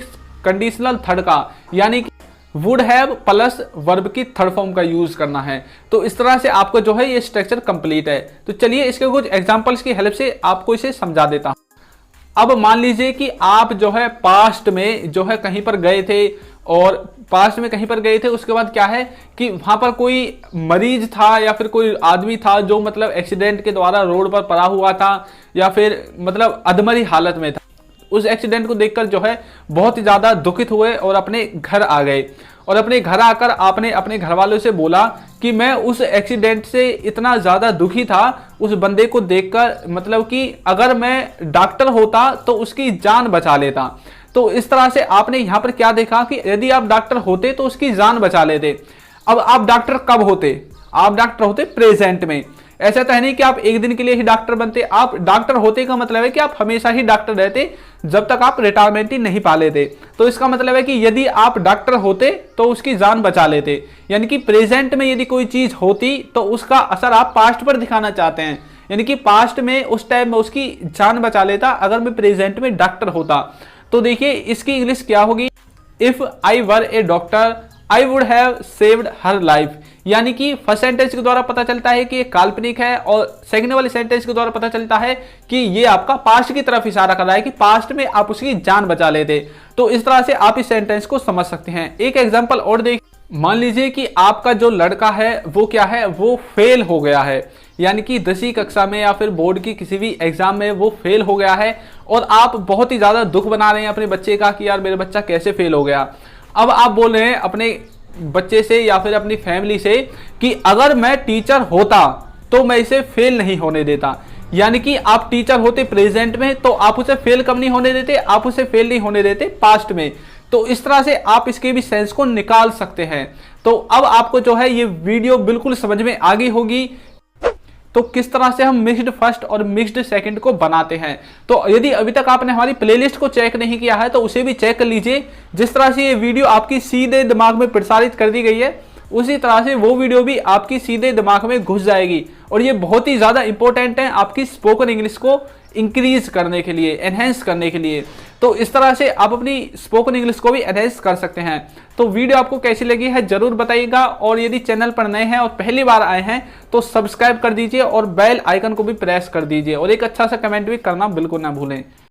कंडीशनल थर्ड का, यानी कि वुड हैव प्लस वर्ब की थर्ड फॉर्म का यूज करना है। तो इस तरह से आपको जो है ये स्ट्रक्चर कंप्लीट है। तो चलिए इसके कुछ एग्जांपल्स की हेल्प से आपको इसे समझा देता हूं। अब मान लीजिए कि आप जो है पास्ट में जो है कहीं पर गए थे, और पास्ट में कहीं पर गए थे, उसके बाद क्या है कि वहां पर कोई मरीज था या फिर कोई आदमी था जो मतलब एक्सीडेंट के द्वारा रोड पर पड़ा हुआ था या फिर मतलब अधमरी हालत में था। उस एक्सीडेंट को देखकर जो है बहुत ही ज्यादा दुखित हुए और अपने घर आ गए, और अपने घर आकर आपने अपने घर वालों से बोला कि मैं उस एक्सीडेंट से इतना ज्यादा दुखी था उस बंदे को देखकर, मतलब कि अगर मैं डॉक्टर होता तो उसकी जान बचा लेता। तो इस तरह से आपने यहां पर क्या देखा कि यदि आप डॉक्टर होते तो उसकी जान बचा लेते। अब आप डॉक्टर कब होते, आप डॉक्टर होते प्रेजेंट में। ऐसा तो है नहीं कि आप एक दिन के लिए ही डॉक्टर बनते, आप डॉक्टर होते का मतलब है कि आप हमेशा ही डॉक्टर रहते जब तक आप रिटायरमेंट ही नहीं पा लेते। तो इसका मतलब है कि यदि आप डॉक्टर होते तो उसकी जान बचा लेते, यानी कि प्रेजेंट में यदि कोई चीज होती तो उसका असर आप पास्ट पर दिखाना चाहते हैं, यानी कि पास्ट में उस टाइम में उसकी जान बचा लेता अगर मैं प्रेजेंट में डॉक्टर होता। तो देखिए इसकी इंग्लिश क्या होगी, if I were A doctor I would have saved her life. यानी कि फर्स्ट सेंटेंस के द्वारा पता चलता है कि ये काल्पनिक है, और सेकंड वाले सेंटेंस के द्वारा पता चलता है कि ये आपका पास्ट की तरफ इशारा कर रहा है कि पास्ट में आप उसकी जान बचा लेते। तो इस तरह से आप इस सेंटेंस को समझ सकते हैं। एक एग्जांपल और देखिए, मान लीजिए कि आपका जो लड़का है वो क्या है, वो फेल हो गया है, यानी कि 10वीं कक्षा में या फिर बोर्ड की किसी भी एग्जाम में वो फेल हो गया है, और आप बहुत ही ज्यादा दुख बना रहे हैं अपने बच्चे का कि यार मेरा बच्चा कैसे फेल हो गया। अब आप बोल रहे हैं अपने बच्चे से या फिर अपनी फैमिली से कि अगर मैं टीचर होता तो मैं इसे फेल नहीं होने देता। यानी कि आप टीचर होते प्रेजेंट में तो आप उसे फेल कब नहीं होने देते, आप उसे फेल नहीं होने देते पास्ट में। तो इस तरह से आप इसके भी सेंस को निकाल सकते हैं। तो अब आपको जो है ये वीडियो बिल्कुल समझ में आ गई होगी तो किस तरह से हम मिक्स्ड फर्स्ट और मिक्स्ड सेकंड को बनाते हैं। तो यदि अभी तक आपने हमारी प्लेलिस्ट को चेक नहीं किया है तो उसे भी चेक कर लीजिए। जिस तरह से ये वीडियो आपकी सीधे दिमाग में प्रसारित कर दी गई है, उसी तरह से वो वीडियो भी आपकी सीधे दिमाग में घुस जाएगी। और ये बहुत ही ज़्यादा इंपॉर्टेंट है आपकी स्पोकन इंग्लिश को इंक्रीज करने के लिए, एनहेंस करने के लिए। तो इस तरह से आप अपनी स्पोकन इंग्लिश को भी एनहेंस कर सकते हैं। तो वीडियो आपको कैसी लगी है जरूर बताइएगा, और यदि चैनल पर नए हैं और पहली बार आए हैं तो सब्सक्राइब कर दीजिए और बेल आइकन को भी प्रेस कर दीजिए, और एक अच्छा सा कमेंट भी करना बिल्कुल ना भूलें।